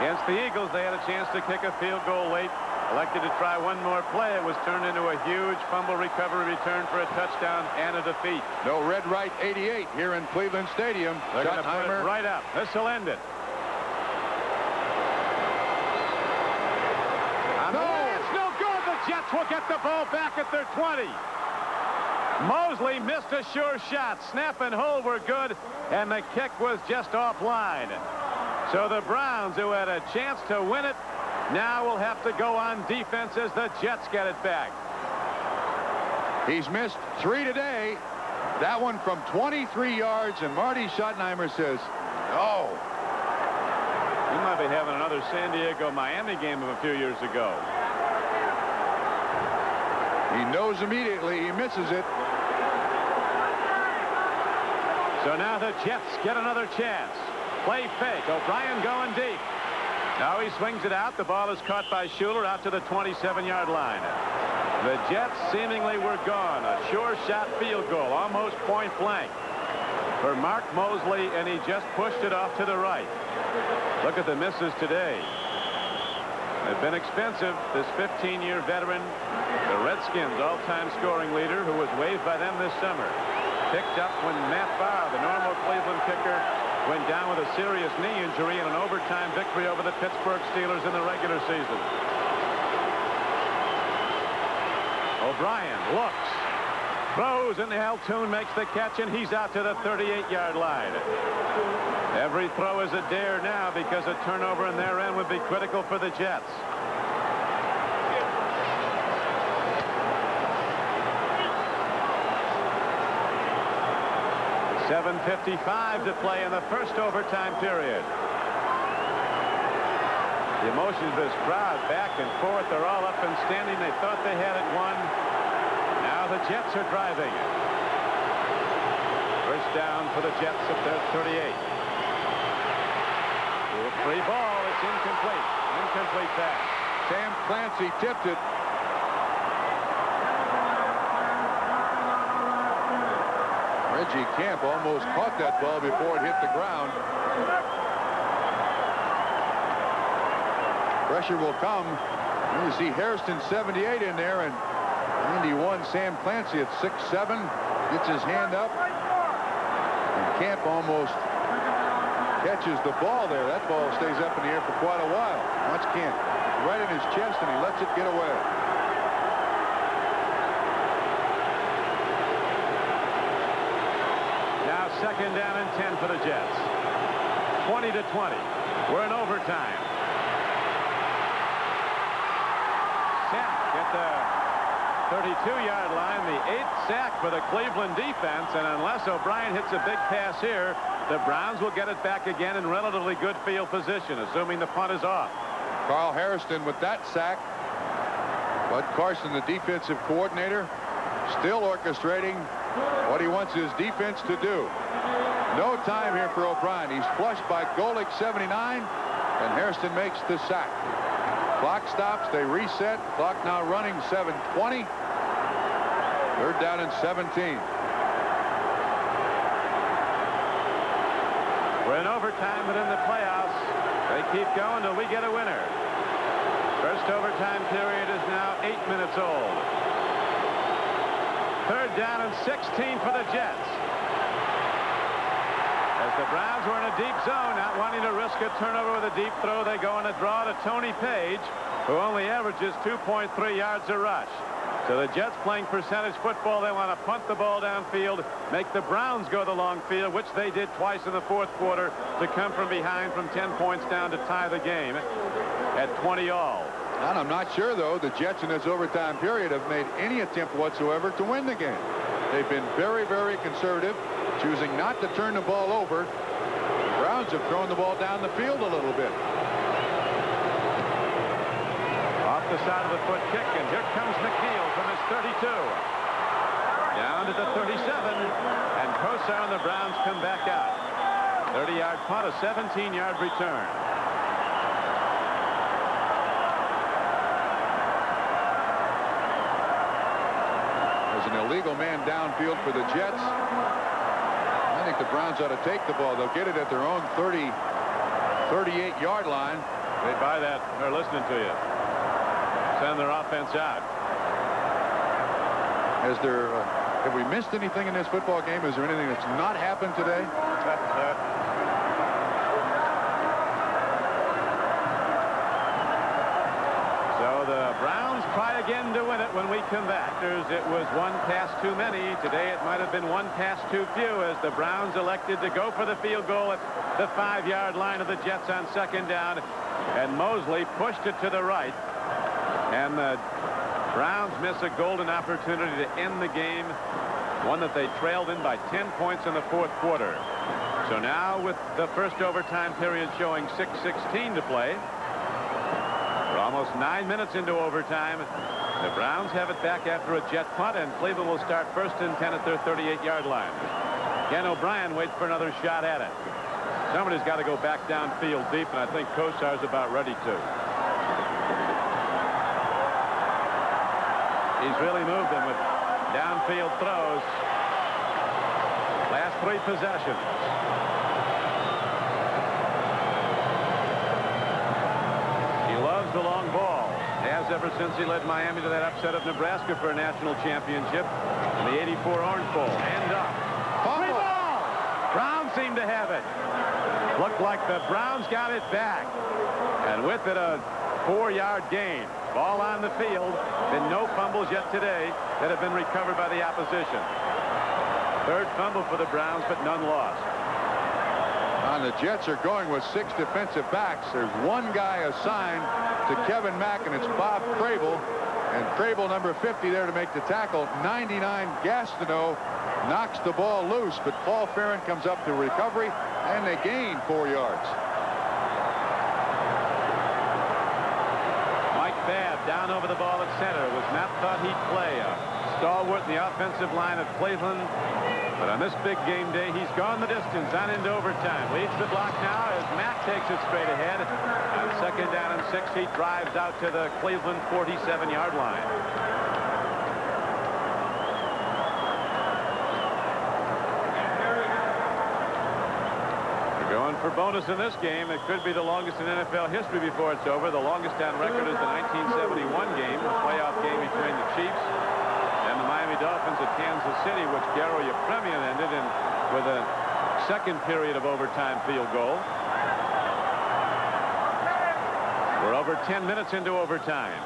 Against the Eagles, they had a chance to kick a field goal late. Elected to try one more play. It was turned into a huge fumble recovery return for a touchdown and a defeat. No red right 88 here in Cleveland Stadium. They're going to put it right up. This will end it. No, it's no good. The Jets will get the ball back at their 20. Mosley missed a sure shot. Snap and hold were good, and the kick was just offline. So the Browns, who had a chance to win it, now will have to go on defense as the Jets get it back. He's missed 3 today. That one from 23 yards, and Marty Schottenheimer says, no. He might be having another San Diego-Miami game of a few years ago. He knows immediately he misses it. So now the Jets get another chance. Play fake. O'Brien going deep. Now he swings it out. The ball is caught by Schuler out to the 27-yard line. The Jets seemingly were gone. A sure shot field goal, almost point blank for Mark Mosley, and he just pushed it off to the right. Look at the misses today. They've been expensive. This 15-year veteran, the Redskins' all-time scoring leader, who was waived by them this summer, picked up when Matt Barr, the normal Cleveland kicker, went down with a serious knee injury in an overtime victory over the Pittsburgh Steelers in the regular season. O'Brien looks, throws, and Altoon makes the catch, and he's out to the 38-yard line. Every throw is a dare now because a turnover in their end would be critical for the Jets. .7:55 to play in the first overtime period. The emotions of this crowd back and forth. They're all up and standing. They thought they had it won. Now the Jets are driving. First down for the Jets at their 38. Free ball. It's incomplete. Incomplete pass. Sam Clancy tipped it. Reggie Camp almost caught that ball before it hit the ground. Pressure will come. You see Hairston 78 in there, and 91 Sam Clancy at 6'7", gets his hand up, and Camp almost catches the ball there. That ball stays up in the air for quite a while. Watch Camp, right in his chest, and he lets it get away. Second down and 10 for the Jets. 20-20. We're in overtime. Sack at the 32-yard line. The 8th sack for the Cleveland defense. And unless O'Brien hits a big pass here, the Browns will get it back again in relatively good field position, assuming the punt is off. Carl Hairston with that sack. Bud Carson, the defensive coordinator, still orchestrating what he wants his defense to do. No time here for O'Brien. He's flushed by Golick 79, and Hairston makes the sack. Clock stops. They reset. Clock now running 7:20. Third down and 17. We're in overtime, but in the playoffs, they keep going till we get a winner. First overtime period is now 8 minutes old. Third down and 16 for the Jets. As the Browns were in a deep zone, not wanting to risk a turnover with a deep throw, they go on a draw to Tony Page, who only averages 2.3 yards a rush. So the Jets playing percentage football. They want to punt the ball downfield, make the Browns go the long field, which they did twice in the fourth quarter to come from behind from 10 points down to tie the game at 20 all. And I'm not sure, though, the Jets in this overtime period have made any attempt whatsoever to win the game. They've been very, very conservative, choosing not to turn the ball over. The Browns have thrown the ball down the field a little bit. Off the side of the foot kick, and here comes McNeil from his 32. Down to the 37, and Kosar and the Browns come back out. 30-yard punt, a 17-yard return. An illegal man downfield for the Jets. I think the Browns ought to take the ball. They'll get it at their own 38-yard line. They buy that. They're listening to you. Send their offense out. Have we missed anything in this football game? Is there anything that's not happened today? So the Browns try again in to win it when we come back. It was one pass too many. Today it might have been one pass too few as the Browns elected to go for the field goal at the 5-yard line of the Jets on second down. And Mosley pushed it to the right. And the Browns miss a golden opportunity to end the game, one that they trailed in by 10 points in the fourth quarter. So now with the first overtime period showing 6:16 to play, we're almost 9 minutes into overtime. The Browns have it back after a jet punt, and Cleveland will start first and 10 at their 38-yard line. Ken O'Brien waits for another shot at it. Somebody's got to go back downfield deep, and I think Kosar's about ready to. He's really moved them with downfield throws. Last 3 possessions. He loves the long ball. Has ever since he led Miami to that upset of Nebraska for a national championship in the '84 Orange Bowl. And up. Free ball! Browns seem to have it. Looked like the Browns got it back. And with it, a 4-yard gain. Ball on the field. Been no fumbles yet today that have been recovered by the opposition. Third fumble for the Browns, but none lost. And the Jets are going with 6 defensive backs. There's one guy assigned to Kevin Mack, and it's Bob Crable. And Crable, number 50, there to make the tackle. 99 Gastineau knocks the ball loose, but Paul Farron comes up to recovery, and they gain 4 yards. Babb down over the ball at center. Was not thought he'd play. A stalwart in the offensive line of Cleveland. But on this big game day, he's gone the distance on into overtime. Leads the block now as Mack takes it straight ahead. On second down and 6, he drives out to the Cleveland 47-yard line. Going for bonus in this game. It could be the longest in NFL history before it's over. The longest on record is the 1971 game, the playoff game between the Chiefs and the Miami Dolphins at Kansas City, which Garo Yepremian ended in with a second period of overtime field goal. We're over 10 minutes into overtime.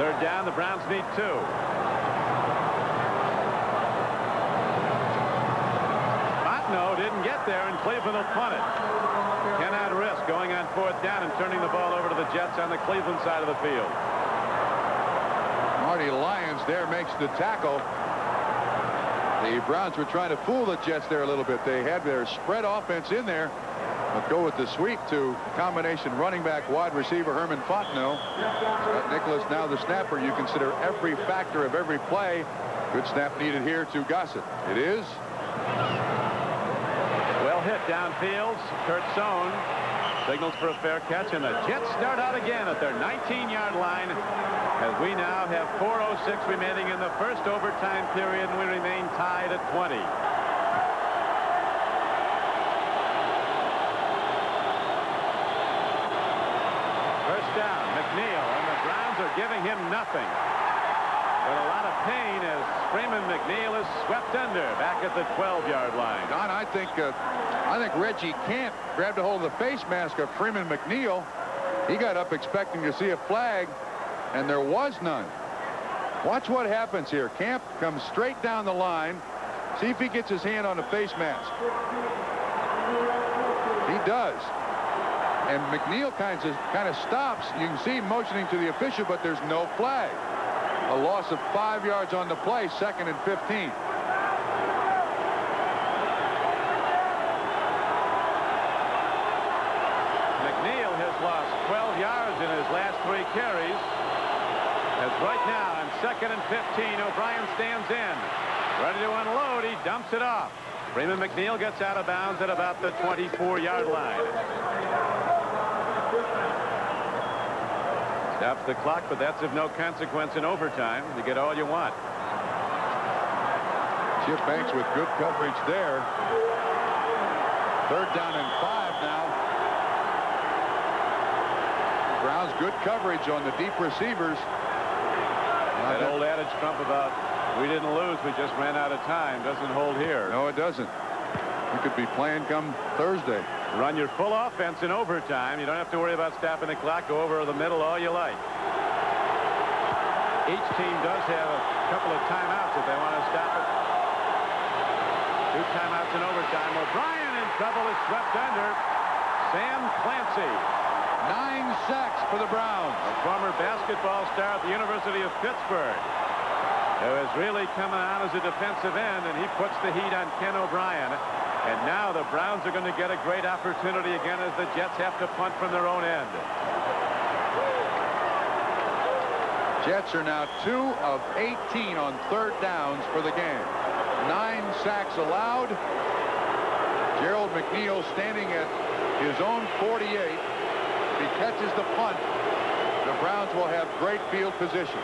Third down, the Browns need 2. No, didn't get there, and Cleveland will punt it. Cannot risk going on 4th down and turning the ball over to the Jets on the Cleveland side of the field. Marty Lyons there makes the tackle. The Browns were trying to fool the Jets there a little bit. They had their spread offense in there, but go with the sweep to combination running back wide receiver Herman Fontenot. Scott Nicholas now the snapper. You consider every factor of every play. Good snap needed here to Gossett. It is. Hit downfield. Kurt Sohn signals for a fair catch, and the Jets start out again at their 19-yard line as we now have 4:06 remaining in the first overtime period, and we remain tied at 20. First down, McNeil, and the Browns are giving him nothing. With a lot of pain as Freeman McNeil is swept under back at the 12-yard line. Don, I think Reggie Camp grabbed a hold of the face mask of Freeman McNeil. He got up expecting to see a flag, and there was none. Watch what happens here. Camp comes straight down the line. See if he gets his hand on the face mask. He does. And McNeil kind of stops. You can see him motioning to the official, but there's no flag. A loss of 5 yards on the play, 2nd and 15. McNeil has lost 12 yards in his last 3 carries. As right now on 2nd and 15, O'Brien stands in. Ready to unload. He dumps it off. Freeman McNeil gets out of bounds at about the 24-yard line. Stops the clock, but that's of no consequence in overtime. You get all you want. Chip Banks with good coverage there. 3rd down and 5 now. Browns good coverage on the deep receivers. That old adage Trump about we didn't lose, we just ran out of time doesn't hold here. No, it doesn't. You could be playing come Thursday. Run your full offense in overtime. You don't have to worry about stopping the clock. Go over the middle all you like. Each team does have a couple of timeouts if they want to stop it. 2 timeouts in overtime. O'Brien in trouble is swept under. Sam Clancy. 9 sacks for the Browns. A former basketball star at the University of Pittsburgh, who is really coming on as a defensive end, and he puts the heat on Ken O'Brien. And now the Browns are going to get a great opportunity again as the Jets have to punt from their own end. Jets are now 2 of 18 on 3rd downs for the game. 9 sacks allowed. Gerald McNeil standing at his own 48. If he catches the punt, the Browns will have great field position.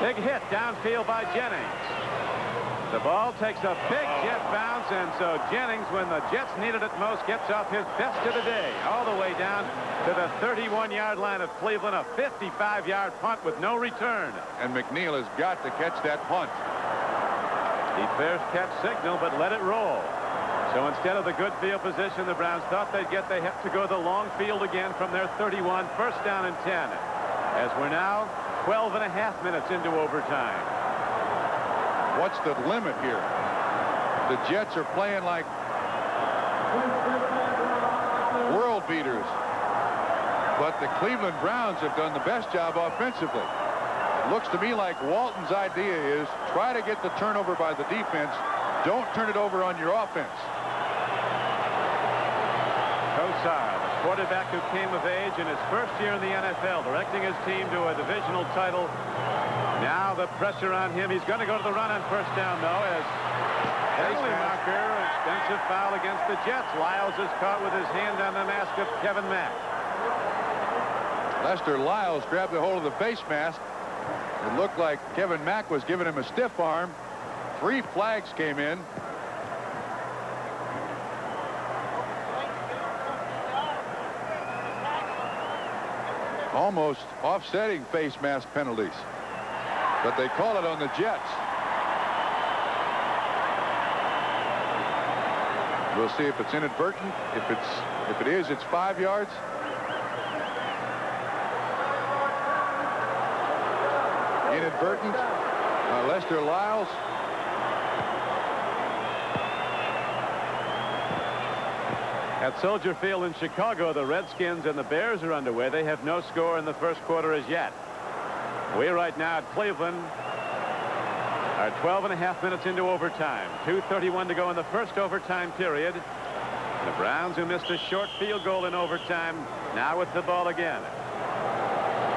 Big hit downfield by Jennings. The ball takes a big jet bounce, and so Jennings, when the Jets needed it most, gets off his best of the day, all the way down to the 31-yard line of Cleveland, a 55-yard punt with no return. And McNeil has got to catch that punt. He first catch signal, but let it roll. So instead of the good field position the Browns thought they'd get, they have to go the long field again from their 31, 1st down and 10. As we're now 12 and a half minutes into overtime. What's the limit here? The Jets are playing like world beaters. But the Cleveland Browns have done the best job offensively. It looks to me like Walton's idea is try to get the turnover by the defense. Don't turn it over on your offense. Kosar, the quarterback who came of age in his first year in the NFL, directing his team to a divisional title. Now the pressure on him. He's going to go to the run on 1st down, though, as penalty marker, expensive foul against the Jets. Lyles is caught with his hand on the mask of Kevin Mack. Lester Lyles grabbed a hold of the face mask. It looked like Kevin Mack was giving him a stiff arm. 3 flags came in. Almost offsetting face mask penalties. But they call it on the Jets. We'll see if it's inadvertent. If it is, it's 5 yards. Inadvertent. Lester Lyles. At Soldier Field in Chicago, the Redskins and the Bears are underway. They have no score in the 1st quarter as yet. We right now at Cleveland are 12 and a half minutes into overtime. 2:31 to go in the 1st overtime period. The Browns, who missed a short field goal in overtime, now with the ball again.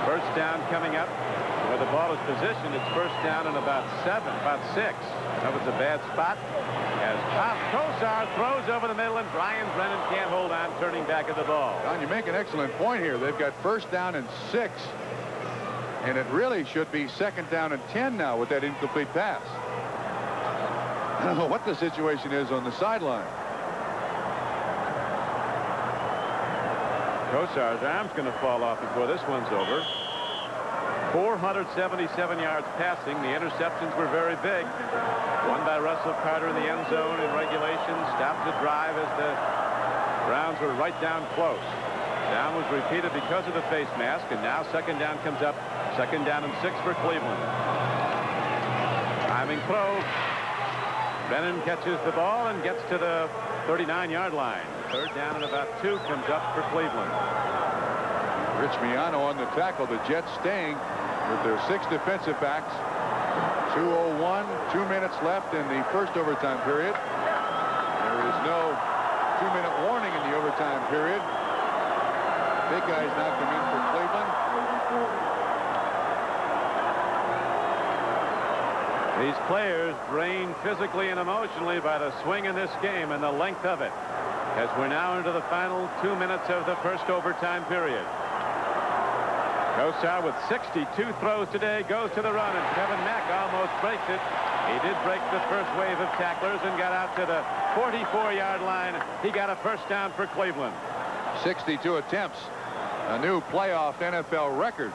1st down coming up. Where the ball is positioned, it's 1st down and about 6. That was a bad spot. As Kosar throws over the middle, and Brian Brennan can't hold on, turning back at the ball. Don, you make an excellent point here. They've got 1st down and 6. And it really should be 2nd down and 10 now with that incomplete pass. I don't know what the situation is on the sideline. Kosar's arm's going to fall off before this one's over. 477 yards passing. The interceptions were very big. One by Russell Carter in the end zone in regulation. Stopped the drive as the Browns were right down close. Down was repeated because of the face mask, and now 2nd down comes up. 2nd down and 6 for Cleveland. Timing throw. Brennan catches the ball and gets to the 39-yard line. 3rd down and about 2 comes up for Cleveland. Rich Miano on the tackle. The Jets staying with their 6 defensive backs. 2:01, 2 minutes left in the 1st overtime period. There is no 2-minute warning in the overtime period. Big guys now come in for Cleveland. These players drained physically and emotionally by the swing in this game and the length of it, as we're now into the final 2 minutes of the 1st overtime period. Kosar with 62 throws today goes to the run, and Kevin Mack almost breaks it. He did break the first wave of tacklers and got out to the 44-yard line. He got a 1st down for Cleveland. 62 attempts, a new playoff NFL record.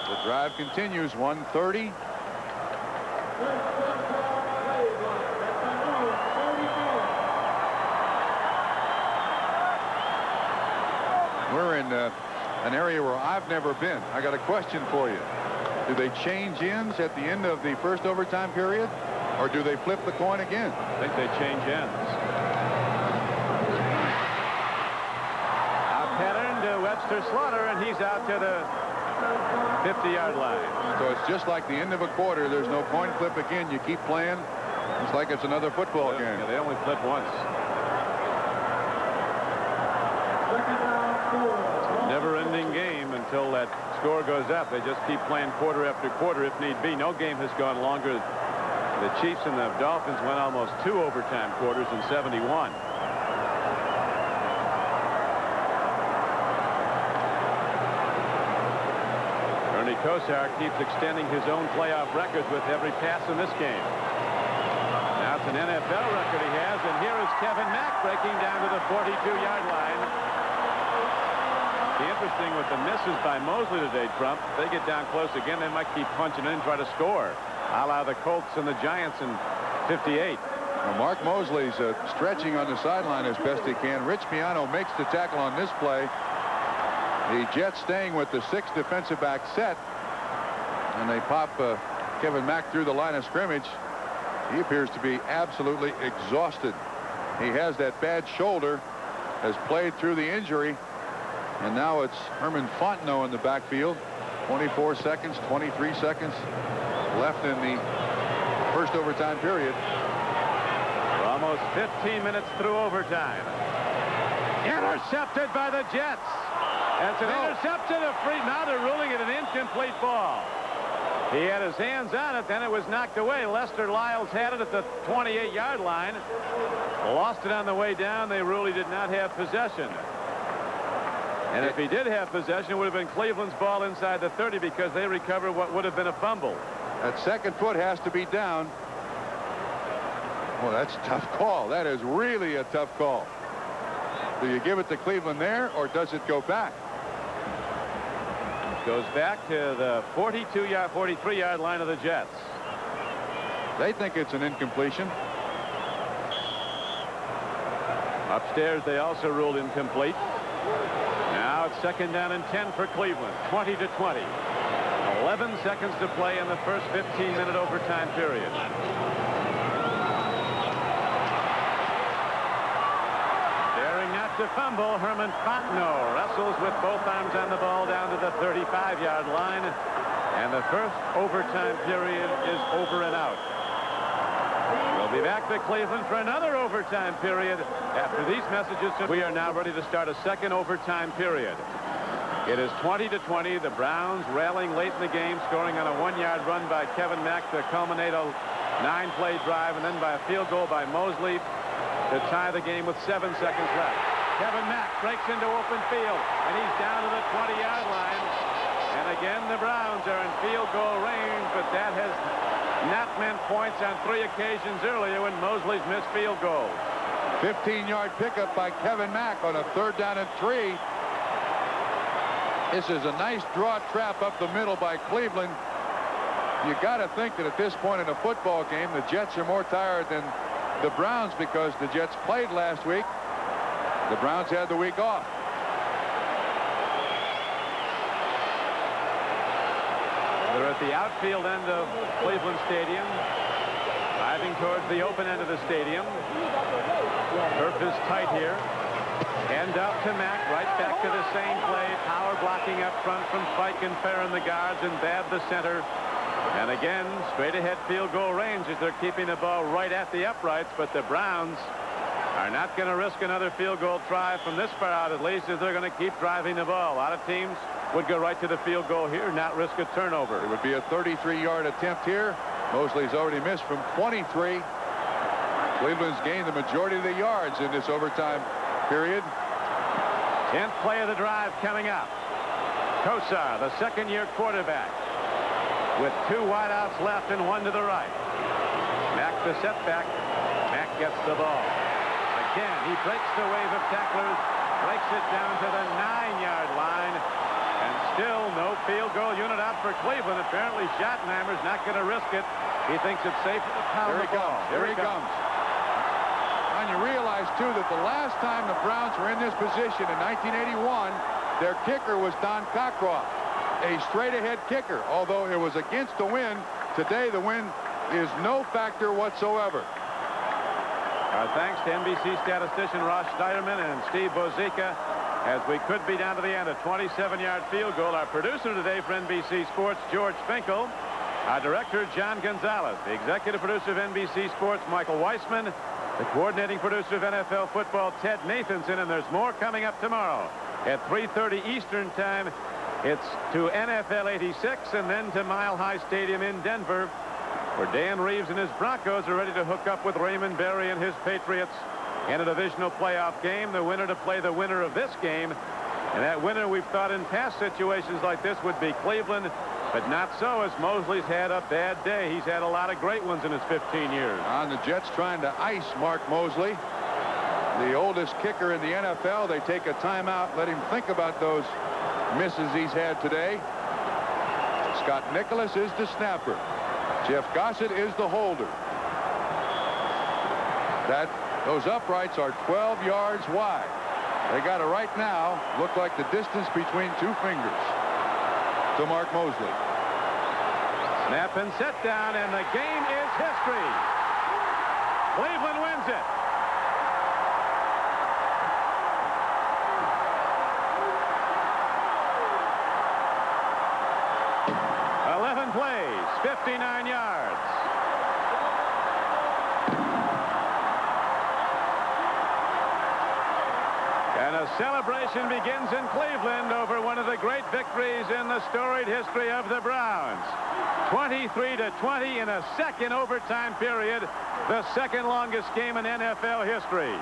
The drive continues. 1:30. an area where I've never been. I got a question for you. Do they change ends at the end of the first overtime period, or do they flip the coin again? I think they change ends. Out pattern to Webster Slaughter, and he's out to the 50-yard line. So it's just like the end of a quarter. There's no coin flip again. You keep playing. It's like it's another football game. Yeah, they only flip once. Never-ending game until that score goes up. They just keep playing quarter after quarter if need be. No game has gone longer. The Chiefs and the Dolphins went almost 2 overtime quarters in 71. Ernie Kosar keeps extending his own playoff records with every pass in this game. Now it's an NFL record he has, and here is Kevin Mack breaking down to the 42-yard line. The interesting with the misses by Mosley today, Trump, if they get down close again, they might keep punching in and try to score, a la the Colts and the Giants in 58. Well, Mark Mosley's stretching on the sideline as best he can. Rich Piano makes the tackle on this play. The Jets staying with the 6 defensive back set, and they pop Kevin Mack through the line of scrimmage. He appears to be absolutely exhausted. He has that bad shoulder, has played through the injury, and now it's Herman Fontenot in the backfield. 24 seconds, 23 seconds left in the first overtime period. We're almost 15 minutes through overtime. Intercepted by the Jets. That's an interception of free. Now they're ruling it an incomplete ball. He had his hands on it, then it was knocked away. Lester Lyles had it at the 28-yard line. Lost it on the way down. They ruled he did not have possession. And if he did have possession, it would have been Cleveland's ball inside the 30 because they recovered what would have been a fumble. That second foot has to be down. Well, that's a tough call. That is really a tough call. Do you give it to Cleveland there, or does it go back? Goes back to the 42-yard, 43-yard line of the Jets. They think it's an incompletion. Upstairs, they also ruled incomplete. Now it's 2nd down and 10 for Cleveland. 20-20. 11 seconds to play in the first 15-minute overtime period. Daring not to fumble, Herman Fontenot wrestles with both arms on the ball down to the 35-yard line. And the first overtime period is over and out. We'll be back to Cleveland for another overtime period after these messages. We are now ready to start a second overtime period. It is 20-20. The Browns rallying late in the game, scoring on a 1-yard run by Kevin Mack to culminate a 9-play drive, and then by a field goal by Mosley to tie the game with 7 seconds left. Kevin Mack breaks into open field, and he's down to the 20-yard line. And again, the Browns are in field goal range, but that has not meant points on 3 occasions earlier when Mosley's missed field goals. 15-yard pickup by Kevin Mack on a 3rd down and 3. This is a nice draw trap up the middle by Cleveland. You got to think that at this point in a football game, the Jets are more tired than the Browns because the Jets played last week. The Browns had the week off. They're at the outfield end of Cleveland Stadium, driving towards the open end of the stadium. Turf is tight here. End up to Mack, right back to the same play. Power blocking up front from Fike and Farron, the guards, and Babb, the center. And again, straight ahead field goal range as they're keeping the ball right at the uprights, but the Browns are not going to risk another field goal try from this far out, at least, as they're going to keep driving the ball. A lot of teams would go right to the field goal here, not risk a turnover. It would be a 33-yard attempt here. Mosley's already missed from 23. Cleveland's gained the majority of the yards in this overtime period. 10th play of the drive coming up. Kosar, the second-year quarterback, with 2 wideouts left and 1 to the right. Mack the setback. Mack gets the ball. Again, he breaks the wave of tacklers, breaks it down to the 9-yard line, and still no field goal unit out for Cleveland. Apparently, Schottenheimer's not going to risk it. He thinks it's safe to pound the ball. Here he comes. And you realize, too, that the last time the Browns were in this position in 1981, Their kicker was Don Cockcroft, a straight-ahead kicker. Although it was against the wind, today the wind is no factor whatsoever. Our thanks to NBC statistician Ross Steiderman and Steve Bozica, as we could be down to the end, a 27-yard field goal. Our producer today for NBC Sports, George Finkel. Our director, John Gonzalez. The executive producer of NBC Sports, Michael Weissman. The coordinating producer of NFL football, Ted Nathanson. And there's more coming up tomorrow at 3:30 Eastern Time. It's to NFL 86 and then to Mile High Stadium in Denver, where Dan Reeves and his Broncos are ready to hook up with Raymond Berry and his Patriots in a divisional playoff game. The winner to play the winner of this game. And that winner, we've thought in past situations like this, would be Cleveland, but not so, as Mosley's had a bad day. He's had a lot of great ones in his 15 years. On the Jets trying to ice Mark Mosley, the oldest kicker in the NFL. They take a timeout, let him think about those misses he's had today. Scott Nicholas is the snapper. Jeff Gossett is the holder. Those uprights are 12 yards wide. They got it right now. Look like the distance between two fingers to Mark Mosley. Snap and set down, and the game is history. Cleveland wins it. Plays, 59 yards. And a celebration begins in Cleveland over one of the great victories in the storied history of the Browns. 23-20 in a second overtime period, the second longest game in NFL history.